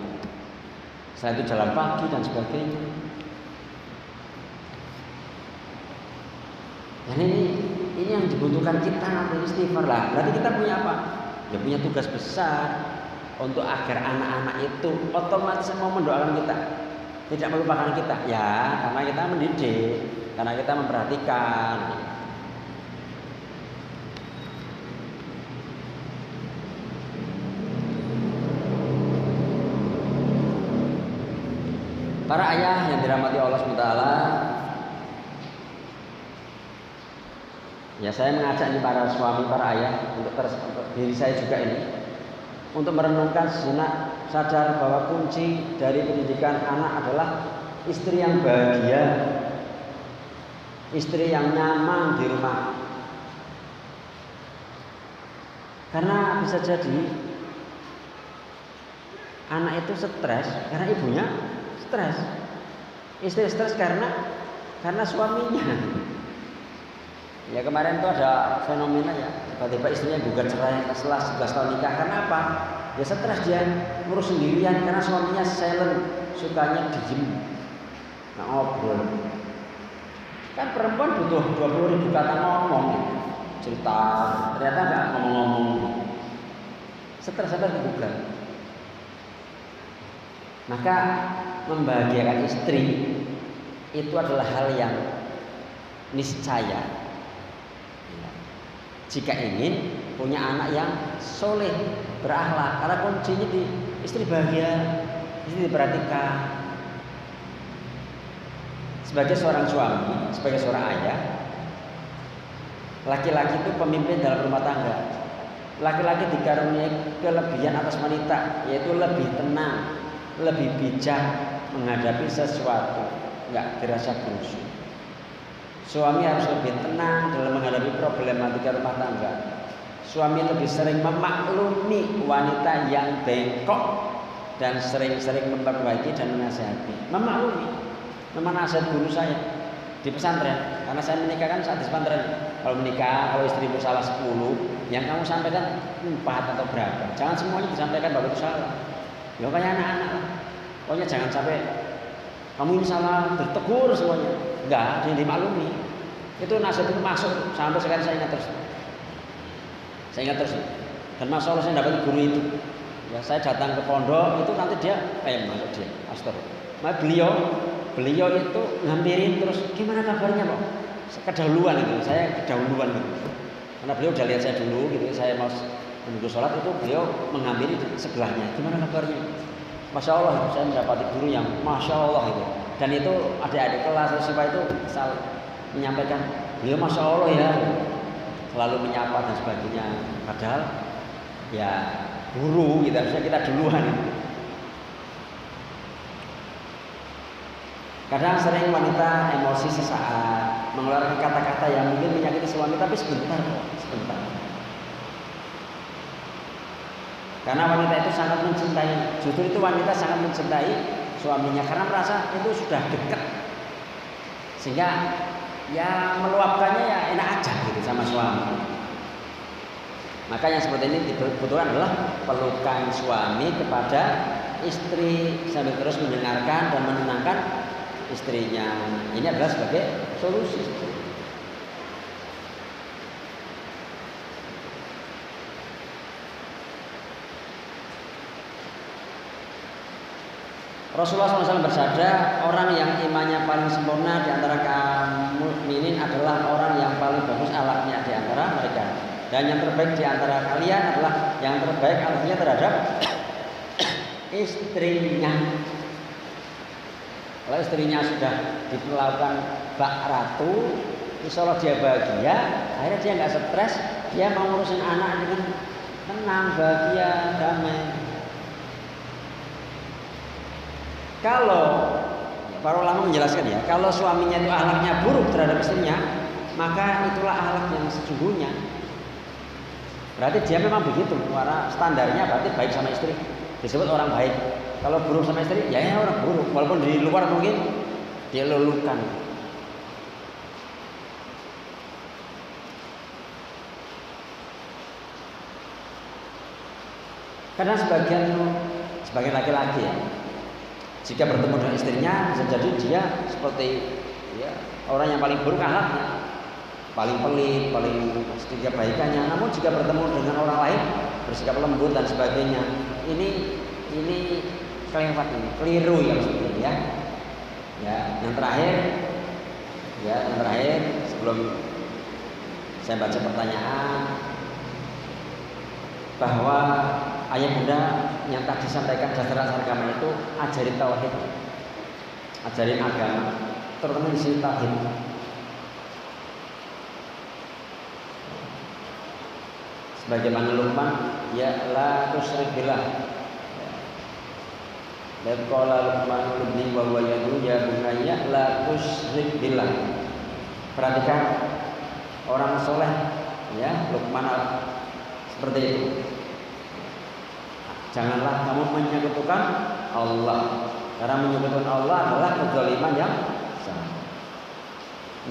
Saya itu jalan pagi dan sebagainya. Dan ini yang dibutuhkan kita nanti istighfar lah. Berarti kita punya apa? Ya punya tugas besar. Untuk agar anak-anak itu otomatis mau mendoakan kita, tidak melupakan kita. Ya, karena kita mendidik, karena kita memperhatikan. Para ayah yang dirahmati Allah SWT, ya saya mengajak ini para suami, para ayah, untuk diri saya juga ini, untuk merenungkan sejenak, sadar bahwa kunci dari pendidikan anak adalah istri yang bahagia, istri yang nyaman di rumah. Karena bisa jadi anak itu stres karena ibunya stres, istri stres karena suaminya. Ya kemarin itu ada fenomena ya, tiba-tiba istrinya gugat cerai setelah 11 tahun nikah. Karena apa? Ya stres, dia ngurus sendirian karena suaminya silent, sukanya diem, nggak ngobrol. Kan perempuan butuh 20.000 kata ngomong, cerita, ternyata nggak ngomong-ngomong. Stres digugat. Maka membahagiakan istri itu adalah hal yang niscaya jika ingin punya anak yang soleh, berakhlak. Karena kuncinya di istri bahagia, istri diperhatikan. Sebagai seorang suami, sebagai seorang ayah, laki-laki itu pemimpin dalam rumah tangga. Laki-laki dikaruniai kelebihan atas wanita, yaitu lebih tenang, lebih bijak menghadapi sesuatu, nggak gerasa gerusu. Suami harus lebih tenang dalam menghadapi problematika rumah tangga. Suami lebih sering memaklumi wanita yang bengkok dan sering-sering memperbaiki dan menasihati. Memaklumi. Memang nasihat guru saya di pesantren, karena saya menikahkan saat di pesantren. Kalau menikah, kalau istrimu salah 10, yang kamu sampaikan 4 atau berapa. Jangan semuanya disampaikan bahwa itu salah. Ya kayak anak-anak lah. Pokoknya jangan sampai kamu ini salah, ditegur semuanya. Enggak, dia dimaklumi. Itu nasihat itu masuk sampai sekarang saya ingat terus. Dan masya Allah saya dapat guru itu. Ya saya datang ke pondok itu nanti dia masuk dia. Astagfirullah. Nah, beliau itu ngampirin terus gimana kabarnya Pak? Kedahuluan itu, saya kedahuluan gitu. Karena beliau udah lihat saya dulu gitu, saya mau menunggu sholat itu beliau menghampiri sebelahnya. Gimana kabarnya? Masya Allah, saya mendapati guru yang Masya Allah itu. Dan itu adik-adik kelas siswa itu asal menyampaikan beliau Masya Allah ya, selalu menyapa dan sebagainya. Padahal ya guru gitu, harusnya kita duluan gitu. Kadang sering wanita emosi sesaat, mengeluarkan kata-kata yang mungkin menyakiti suami, tapi sebentar. Karena wanita itu sangat mencintai, justru itu wanita sangat mencintai suaminya karena merasa itu sudah dekat, sehingga ya meluapkannya ya enak aja gitu sama suami. Maka yang seperti ini dibutuhkan adalah pelukan suami kepada istri sambil terus mendengarkan dan menenangkan istrinya. Ini adalah sebagai solusi. Rasulullah SAW bersabda, orang yang imannya paling sempurna di antara kaum mukminin adalah orang yang paling bagus akhlaknya di antara mereka. Dan yang terbaik di antara kalian adalah yang terbaik akhlaknya terhadap istrinya. Kalau istrinya sudah diperlakukan bak ratu, insya Allah dia bahagia, akhirnya dia nggak stres, dia mau ngurusin anak dengan tenang, bahagia, damai. Kalau para ulama menjelaskan ya, kalau suaminya itu akhlaknya buruk terhadap istrinya, maka itulah akhlak yang sesungguhnya. Berarti dia memang begitu, karena standarnya berarti baik sama istri, disebut orang baik. Kalau buruk sama istri, ya orang buruk. Walaupun di luar mungkin dia lulukan. Karena sebagian laki-laki ya, jika bertemu dengan istrinya bisa jadi dia seperti ya, orang yang paling buruk akhlaknya, paling pelit, paling sedikit kebaikannya. Namun jika bertemu dengan orang lain bersikap lembut dan sebagainya, ini kelewat ini, keliru ya maksudnya ya. Yang terakhir sebelum saya baca pertanyaan, bahwa ayah bunda yang tadi sampaikan dasar agama itu ajari tauhid. ajarin agama, terutama di sisi tauhid. Sebagaimana Luqman, ya la tusyrik billah. Dan qala Luqman libni wa huwa yad'u ya bunayya la tusyrik billah. Perhatikan orang soleh, ya Luqman seperti itu. Janganlah kamu menyekutukan Allah. Karena menyekutukan Allah adalah kezaliman yang besar.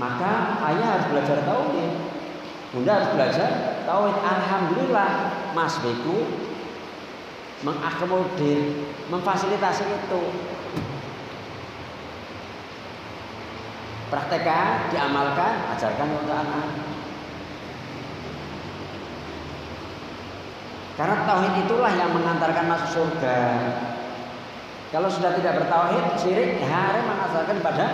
Maka ayah harus belajar tauhid, bunda harus belajar tauhid. Alhamdulillah Mas Beku mengakomodir, memfasilitasi itu. Praktekkan, diamalkan, ajarkan untuk anak. Karena tauhid itulah yang mengantarkan masuk surga. Kalau sudah tidak bertauhid, syirik, harus mengantarkan pada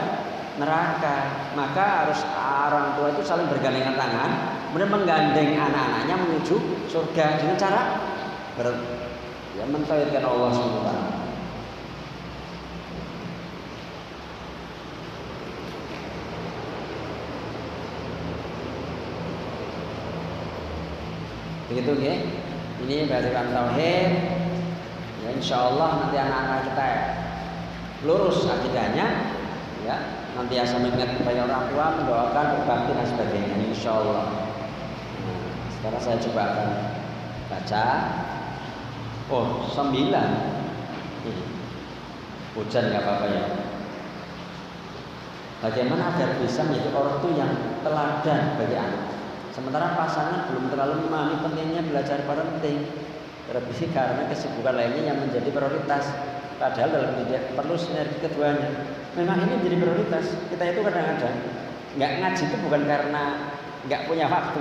neraka. Maka harus orang tua itu saling bergandengan tangan, kemudian menggandeng anak-anaknya menuju surga dengan cara mentauhidkan Allah SWT. Begitu ya. Ini belajar tauhid. Ya, insya Allah nanti anak-anak kita lurus akidahnya, ya. Nanti asal mengingat kepada orang tua, mendoakan, berbakti dan sebagainya. Insya Allah. Nah, sekarang saya coba akan baca. Oh, 9. Hujan nggak apa-apa ya. Bagaimana agar bisa menjadi ortu yang teladan bagi anak? Sementara pasangan belum terlalu memahami pentingnya belajar parenting, terlebih karena kesibukan lainnya yang menjadi prioritas. Padahal dalam pendidikan perlu sinergi keduanya. Memang ini menjadi prioritas. Kita itu kadang-kadang nggak ngaji itu bukan karena nggak punya waktu,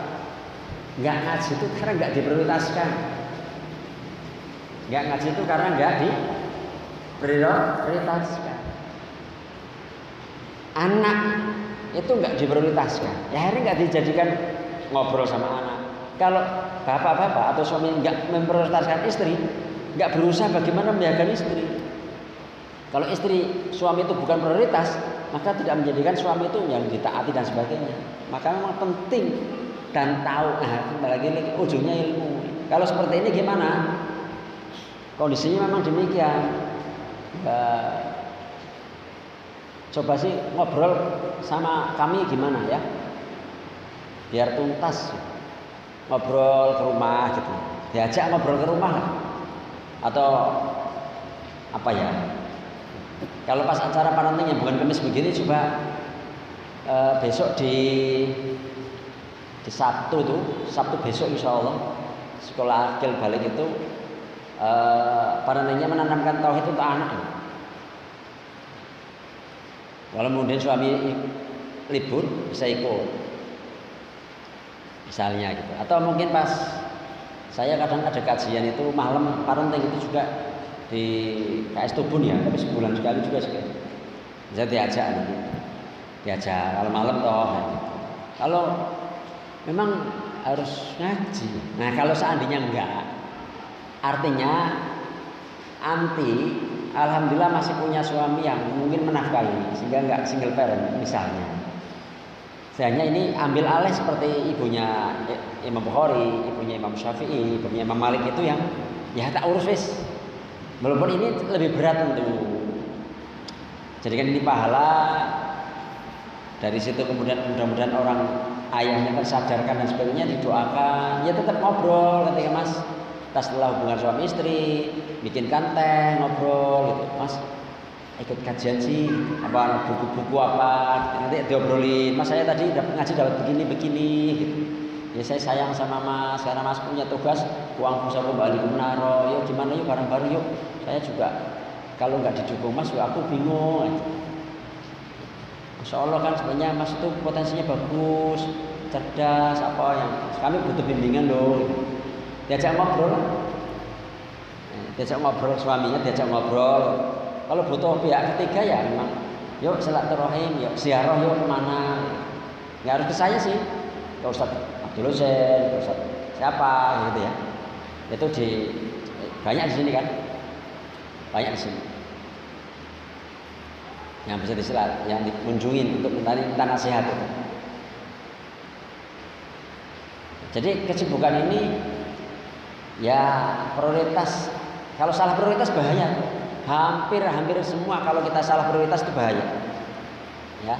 nggak ngaji itu karena nggak diprioritaskan. Nggak ngaji itu karena nggak diprioritaskan. Anak itu nggak diprioritaskan, ya akhirnya nggak dijadikan ngobrol sama anak. Kalau bapak-bapak atau suami nggak memprioritaskan istri, nggak berusaha bagaimana menjaga istri. Kalau istri suami itu bukan prioritas, maka tidak menjadikan suami itu yang ditaati dan sebagainya. Maka memang penting dan tahu. Kembali lagi ujungnya ilmu. Kalau seperti ini gimana? Kondisinya memang demikian. Coba sih ngobrol sama kami gimana ya? Biar tuntas. Ngobrol ke rumah gitu. Diajak ngobrol ke rumah lah. Atau apa ya? Kalau pas acara parenting yang bukan Kamis begini, coba besok di Sabtu itu, Sabtu besok insya Allah sekolah akil balik itu parentingnya menanamkan tauhid untuk anak. Kalau kemudian suami libur bisa ikut, misalnya gitu. Atau mungkin pas saya kadang ada kajian itu malam parenting itu juga di KS Tubun ya, tapi sebulan sekali juga sih. Bisa diajak nanti, diajak kalau malam toh. Gitu. Kalau memang harus ngaji. Nah kalau seandainya enggak, artinya anti. Alhamdulillah masih punya suami yang mungkin menafkahi sehingga enggak single parent misalnya. Sehingga ini ambil alih seperti ibunya Imam Bukhari, ibunya Imam Syafi'i, ibunya Imam Malik itu yang ya tak urus wis. Walaupun ini lebih berat tentu. Jadikan ini pahala. Dari situ kemudian mudah-mudahan orang ayahnya tersadarkan dan sebagainya, didoakan. Ya tetap ngobrol ketika Mas setelah hubungan suami istri, bikinkan teh, ngobrol gitu. Mas ikut kajian sih, apa buku-buku apa, nanti diobrolin. Mas saya tadi ngaji dapat begini gitu. Ya saya sayang sama Mas, karena Mas punya tugas uang bisa kembali ke Menaro. Yuk gimana yuk bareng-bareng yuk. Saya juga kalau nggak didukung Mas, aku bingung. Masya Allah kan sebenarnya Mas itu potensinya bagus, cerdas, apa yang kami butuh bimbingan loh. Diajak ngobrol suaminya, diajak ngobrol. Kalau butuh pihak ketiga ya memang, yuk silaturahim, yuk ziarah, yuk kemana. Nggak harus ke saya sih, ke Ustaz Abdul Husain, ke Ustaz siapa gitu ya. Itu banyak di sini kan, banyak di sini. yang bisa disilat, yang dikunjungin untuk minta nasihat. Jadi kesibukan ini ya prioritas. Kalau salah prioritas bahaya. Hampir semua kalau kita salah prioritas itu bahaya. Ya.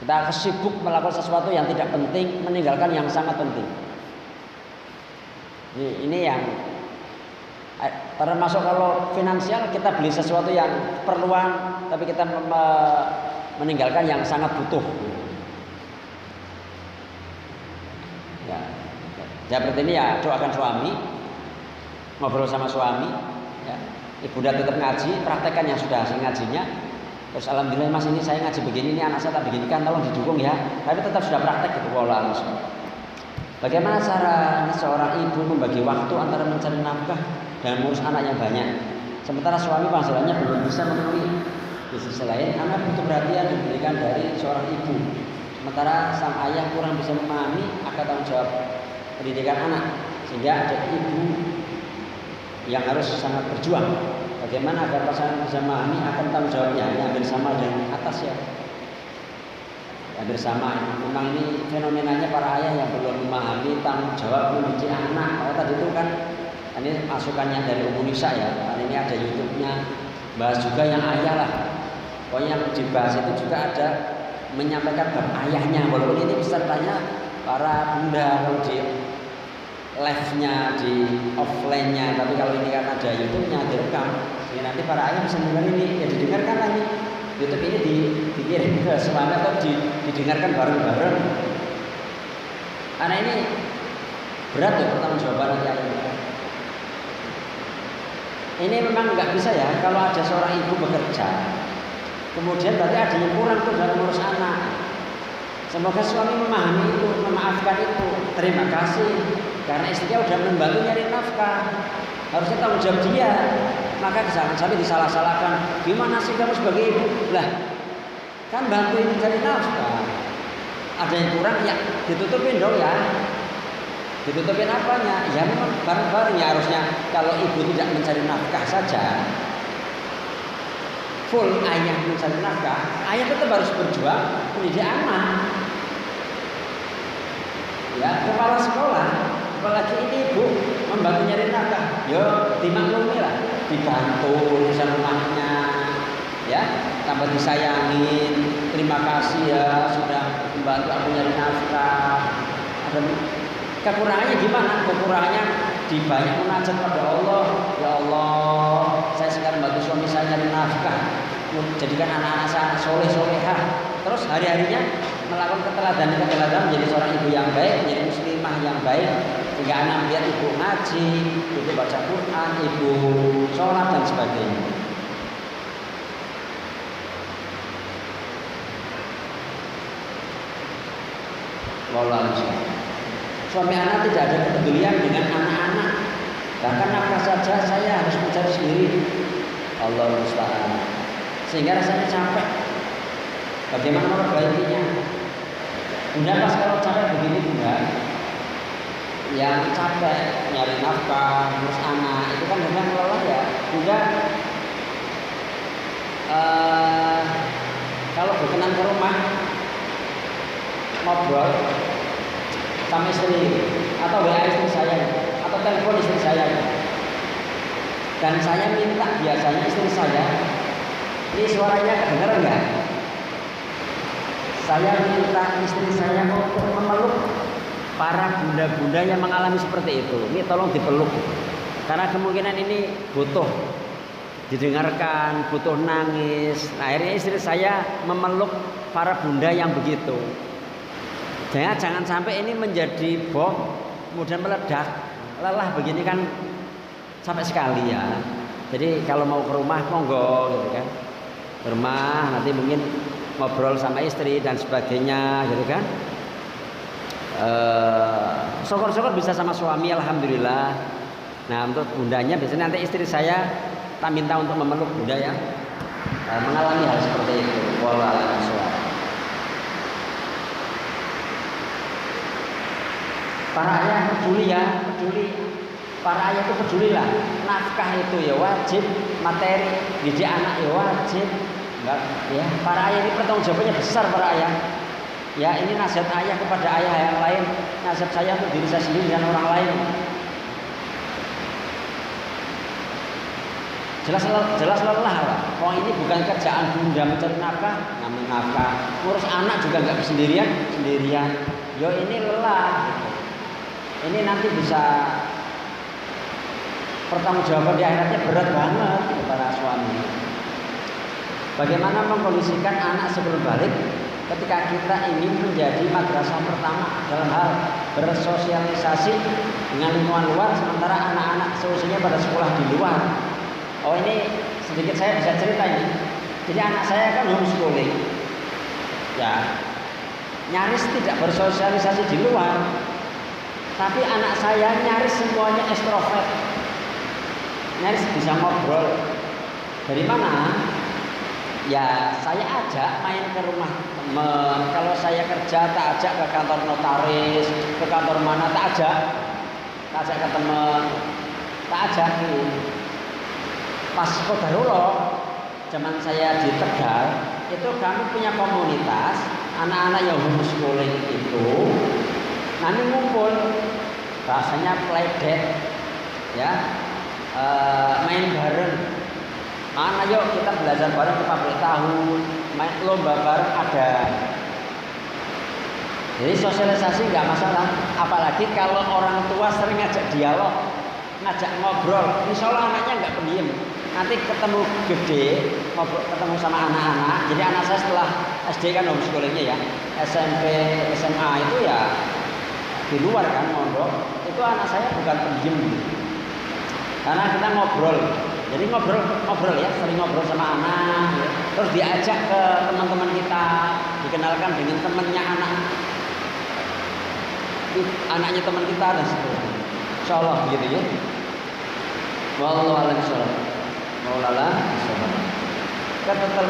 Kita sibuk melakukan sesuatu yang tidak penting, meninggalkan yang sangat penting. Ini yang termasuk kalau finansial, kita beli sesuatu yang perluan tapi kita meninggalkan yang sangat butuh. Ya. Seperti ini ya, doakan suami, ngobrol sama suami, ya. Ibunda tetap ngaji, praktekkan yang sudah hasil ngajinya. Terus alhamdulillah mas ini saya ngaji begini, ini anak saya tak begini kan, tolong didukung ya. Tapi tetap sudah praktek gitu. Wallah alam. Bagaimana cara seorang ibu membagi waktu antara mencari nafkah dan mengurus anak yang banyak, sementara suami penghasilannya belum bisa memenuhi. Di sisi lain, anak butuh perhatian diberikan dari seorang ibu, sementara sang ayah kurang bisa memahami akan tanggung jawab pendidikan anak, sehingga ada ibu yang harus sangat berjuang. Bagaimana agar pasangan bisa memahami akan tanggung jawabnya yang bersama dengan atas ya. Yang bersama, memang ini fenomenanya para ayah yang belum memahami tanggung jawab mendidik anak. Kalau tadi itu kan ini masukannya dari Umunisa ya. Karena ini ada YouTube-nya, bahas juga yang ayah lah. Pokoknya yang dibahas itu juga ada menyampaikan bab ayahnya. Walaupun ini pesertanya para bunda kalau di live-nya, di offline-nya, tapi kalau ini kan ada YouTube-nya direkam, sehingga nanti para ayah bisa mendengar ini, ya didengarkan lagi. YouTube ini dikirim ke suami atau didengarkan bareng-bareng. Karena ini berat ya pertanggungjawaban nanti ayah. Ini memang nggak bisa ya kalau ada seorang ibu bekerja, kemudian berarti ada yang kurang tuh dalam ngurus anak. Semoga suami memahami itu, memaafkan itu. Terima kasih karena istrinya udah membantu nyari nafkah. Harusnya tanggung jawab dia. Maka jangan sampai disalah-salahkan. Gimana sih kamu sebagai ibu? Lah, kan bantuin cari nafkah. Ada yang kurang ya ditutupin dong ya. Ditutupin apanya? Ya memang bareng-bareng ya harusnya. Kalau ibu tidak mencari nafkah saja, full ayah mencari nafkah, ayah tetap harus berjuang mendidik anak. Ya, kepala sekolah, apalagi ini ibu membantu nyari nafkah, yo dimaklumi lah, dibantu urusan rumahnya, ya, tambah disayangin, terima kasih ya sudah membantu aku nyari nafkah. Ada kekurangannya gimana? Kekurangannya di banyak munajat pada Allah. Ya Allah, saya sekarang bantu suami saya nyari nafkah, jadikan anak-anak saya soleh-solehah. Terus hari-harinya melakukan keteladanan menjadi seorang ibu yang baik, menjadi muslimah yang baik, sehingga anak melihat ibu ngaji, ibu baca Quran, ibu sholat dan sebagainya. Wallahu. Suami anak tidak ada kepedulian dengan anak-anak, bahkan nafkah saja saya harus mencari sendiri. Allah musta'an. Sehingga rasanya capek. Bagaimana memperbaikinya? Bunda pas kalau capek begini bunda, yang capek nyari nafkah, ngurus anak, itu kan memang lelah ya. Bunda kalau berkenan ke rumah ngobrol sama istri atau WA istri saya atau telepon istri saya, dan saya minta biasanya istri saya ini suaranya kedengeran nggak? Saya minta istri saya untuk memeluk para bunda-bunda yang mengalami seperti itu. Ini tolong dipeluk karena kemungkinan ini butuh didengarkan, butuh nangis. Nah, akhirnya istri saya memeluk para bunda yang begitu. Jangan sampai ini menjadi bom kemudian meledak. Lelah begini kan sampai sekali ya. Jadi kalau mau ke rumah monggo gitu kan. Ke rumah nanti mungkin ngobrol sama istri dan sebagainya gitu kan. Syukur-syukur bisa sama suami alhamdulillah. Nah, untuk bundanya biasanya nanti istri saya tak minta untuk memeluk bunda yang mengalami hal seperti itu. Wallahu a'lam. Para ayah peduli ya, peduli. Para ayah itu pedulilah. Nafkah itu ya wajib, materi didik anak ya wajib. Enggak, ya para ayah ini pertanggungjawabannya besar para ayah. Ya ini nasihat ayah kepada ayah yang lain, nasihat saya untuk diri saya sendiri dan orang lain. Jelas lelah lah. Oh ini bukan kerjaan bunda mencari nafkah, ngambil nafkah, ngurus anak juga nggak sendirian. Yo ini lelah. Ini nanti bisa pertanggungjawaban di akhiratnya berat banget gitu, para suami. Bagaimana mengkondisikan anak sebelum balik ketika kita ingin menjadi madrasah pertama dalam hal bersosialisasi dengan lingkungan luar, sementara anak-anak seusianya pada sekolah di luar. Oh ini sedikit saya bisa cerita ini. Jadi anak saya kan homeschooling, ya nyaris tidak bersosialisasi di luar. Tapi anak saya nyaris semuanya ekstrovert, nyaris bisa ngobrol. Dari mana? Ya saya ajak main ke rumah teman. Kalau saya kerja tak ajak ke kantor notaris, ke kantor mana tak ajak ke teman, tak ajakin. Pas kodarullah zaman saya di Tegal itu kami punya komunitas anak-anak yang homeschooling itu nanti ngumpul rasanya playdate ya, main bareng, mana yuk kita belajar bareng ke pabrik tahu, main lomba bareng ada. Jadi sosialisasi nggak masalah, apalagi kalau orang tua sering ngajak dialog, ngajak ngobrol, insya Allah anaknya nggak pendiam. Nanti ketemu gede, ketemu sama anak-anak. Jadi anak saya setelah SD kan homeschoolingnya ya, SMP, SMA itu ya di luar kan mondok. Itu anak saya bukan pendiam gitu. Karena kita ngobrol. Jadi ngobrol ya, sering ngobrol sama anak. Ya. Terus diajak ke teman-teman kita, dikenalkan dengan temannya anaknya teman kita dan sebagainya. Insya Allah begitu ya. Wallahu a'lam bishawab. Maulana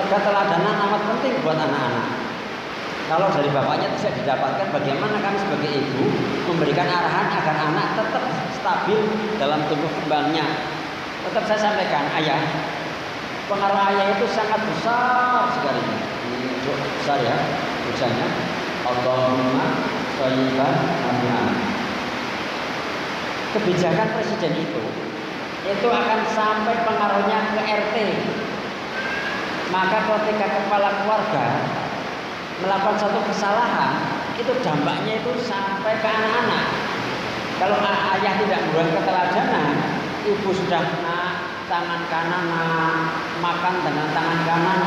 keteladanan amat penting buat anak-anak. Kalau dari bapaknya bisa didapatkan bagaimana kami sebagai ibu memberikan arahan agar anak tetap stabil dalam tumbuh kembangnya. Tetap saya sampaikan, ayah, pengaruh ayah itu sangat besar sekali. Ini besar ya, tulisannya. Allahumma shayyiban nafi'an. Kebijakan presiden itu akan sampai pengaruhnya ke RT. Maka ketika kepala keluarga melakukan satu kesalahan, itu dampaknya itu sampai ke anak-anak. Kalau ayah tidak memberikan keteladanan, ibu sudah tangan kanan, makan dengan tangan kanan,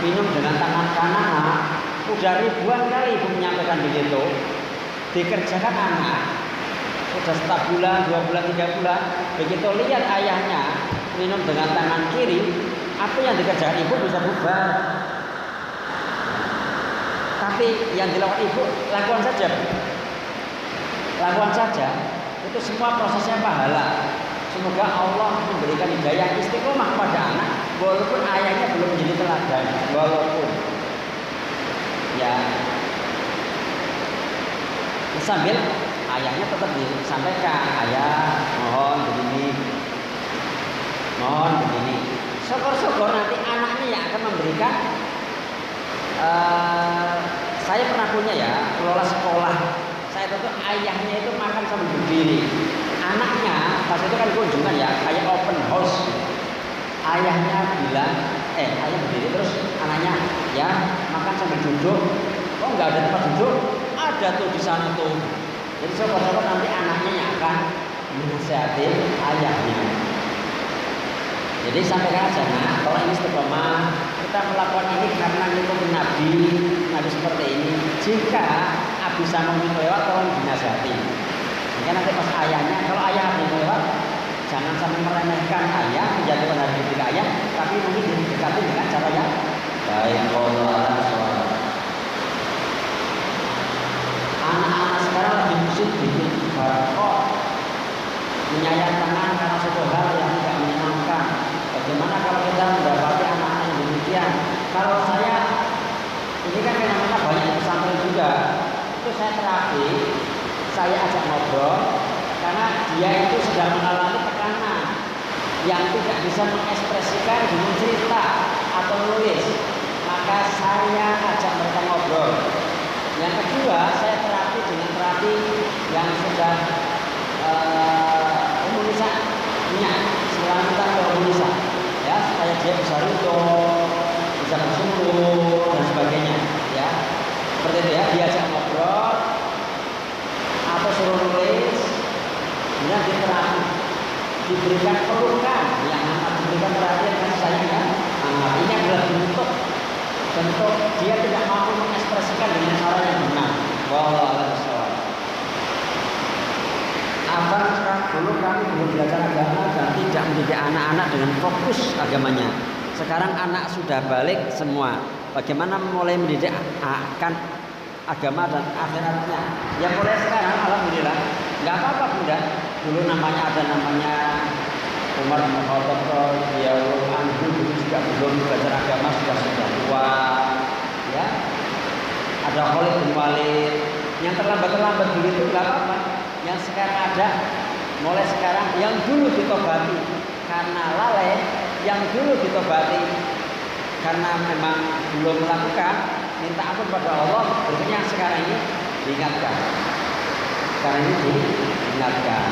minum dengan tangan kanan, udah ribuan kali ibu menyampaikan begitu. Dikerjakan anak. Sudah 1 bulan, 2 bulan, 3 bulan, begitu lihat ayahnya minum dengan tangan kiri, apa yang dikerjakan ibu bisa berubah. Tapi yang dilakukan ibu, lakukan saja. Itu semua prosesnya pahala. Semoga Allah memberikan hidayah istiqomah kepada anak, walaupun ayahnya belum menjadi teladan, walaupun ya sambil ayahnya tetap disampaikan, ayah mohon begini. Syukur-syukur nanti anaknya yang akan memberikan. Saya pernah punya ya, kelola sekolah. Saya tahu ayahnya itu makan sambil berdiri. Anaknya pas itu kan kunjungan ya, kayak open house. Ayahnya bilang, ayah berdiri terus anaknya ya makan sambil duduk. Oh nggak ada tempat duduk? Ada tuh di sana tuh. Jadi sobat-sobat nanti anaknya yang akan menasihatin ayahnya. Jadi sampaikan aja, nah kalau ini istiqomah, kita melakukan ini karena ngikutin Nabi seperti ini. Jika habis sama lewat, tolong dinasihati. Jika nanti pas ayahnya, kalau ayah habis lewat, jangan sampai meremehkan ayah, menjatuhkan harga diri ayah, tapi mungkin didekati dengan cara yang baik. Anak-anak sekarang lagi musim bikin barcode, menyayat tangan karena suatu hal yang tidak menyenangkan. Bagaimana kalau kita mendapati anak-anak yang demikian? Kalau saya, ini kan fenomena banyak di pesantren juga. Itu saya terapi, saya ajak ngobrol, karena dia itu sedang mengalami tekanan yang tidak bisa mengekspresikan dengan cerita atau nulis. maka saya ajak mereka ngobrol. Yang kedua, saya terapi dengan terapi yang sudah imunisasinya, selanjutnya ke imunisa, ya, supaya dia bisa rindu, bisa bersungguh dan sebagainya, ya. Seperti itu ya, diajak ngobrol atau suruh nulis, kemudian diterapi, diberikan pelukan, yang amat diberikan perhatian kasih sayang ya. Ini adalah bentuk dia tidak mampu mengekspresikan dengan cara yang benar. Wallahu a'lam bishawab. Abang dulu kami belum belajar agama dan tidak mendidik anak-anak dengan fokus agamanya. Sekarang anak sudah balik semua. Bagaimana mulai mendidik akan agama dan akhiratnya? Ya mulai sekarang, alhamdulillah. Nggak apa-apa bunda. Dulu ada namanya Umar bin Khattab, dia dulu juga belum belajar agama, sudah tua, ya. Ada Khalid bin Walid, yang terlambat begitu nggak apa-apa. Yang sekarang ada, mulai sekarang, yang dulu ditobati karena lalai, yang dulu ditobati karena memang belum melakukan, minta ampun pada Allah. Berikutnya yang sekarang ini diingatkan. Sekarang ini diingatkan.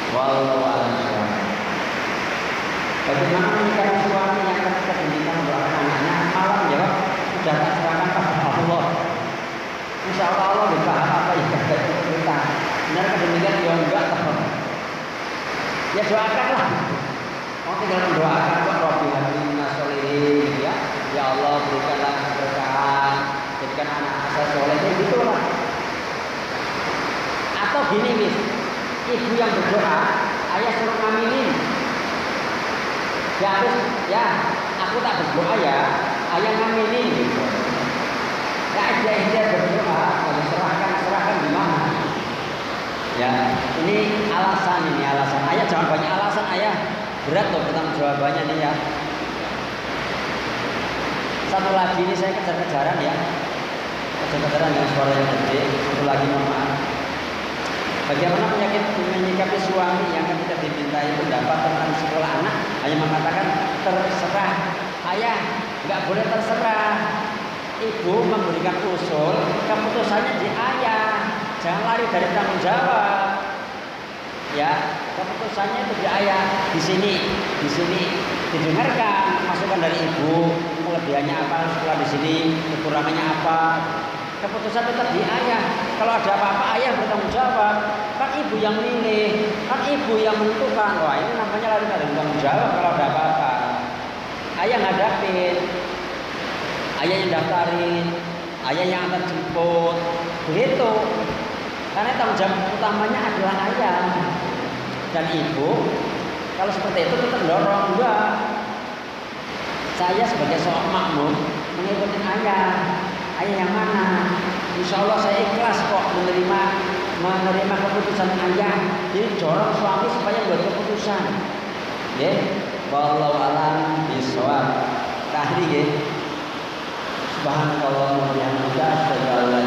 Wallahu a'lam bishawab. Bagaimana menikah suami yang ketika demikian doakan anaknya malam jawab sudah tak serahkan pada Allah. Insya Allah bisa apa ya kita. Benar demikian dia enggak tahu. Ya doakanlah. Mau tinggal mendoakan kok Robbi Habibina Solihin ya. Ya Allah berikanlah keberkahan, jadikan anak saya soleh, gitulah. Atau gini bis. Ibu yang berdoa, ayah suruh ngaminin. Ya harus, ya aku tak berdoa ya, ayah ngaminin gitu. Ya dia berdoa, kalau serahkan gimana? Ya ini alasan. Ayah jangan banyak alasan ayah, berat loh tentang jawabannya nih ya. Satu lagi ini saya kejar-kejaran ya, kejar-kejaran dengan suara yang gede. Satu lagi mohon. Bagaimana menyikapi suami yang ketika dimintai pendapat tentang sekolah anak hanya mengatakan terserah. Ayah, nggak boleh terserah. Ibu memberikan usul, keputusannya di ayah. Jangan lari dari tanggung jawab. Ya, keputusannya itu di ayah. Di sini didengarkan masukan dari ibu. Kelebihannya apa sekolah di sini, kekurangannya apa. Keputusan tetap di ayah. Kalau ada apa-apa ayah bertanggung jawab. Kan ibu yang milih, kan ibu yang menentukan. Wah ini namanya lari dari tanggung jawab kalau ada apa-apa. Ayah ngadapin, ayah yang daftarin, ayah yang akan jemput, begitu. Karena tanggung jawab utamanya adalah ayah dan ibu. Kalau seperti itu tetap dorong enggak. Saya sebagai seorang makmum mengikuti ayah. Ayah yang mana? Insya Allah saya ikhlas kok menerima keputusan ayah. Jadi dorong suami supaya buat keputusan. Ya, wallahu a'lam bishawab. Tadi ya. Subhanallah wa bihamdihi, asyhadu an la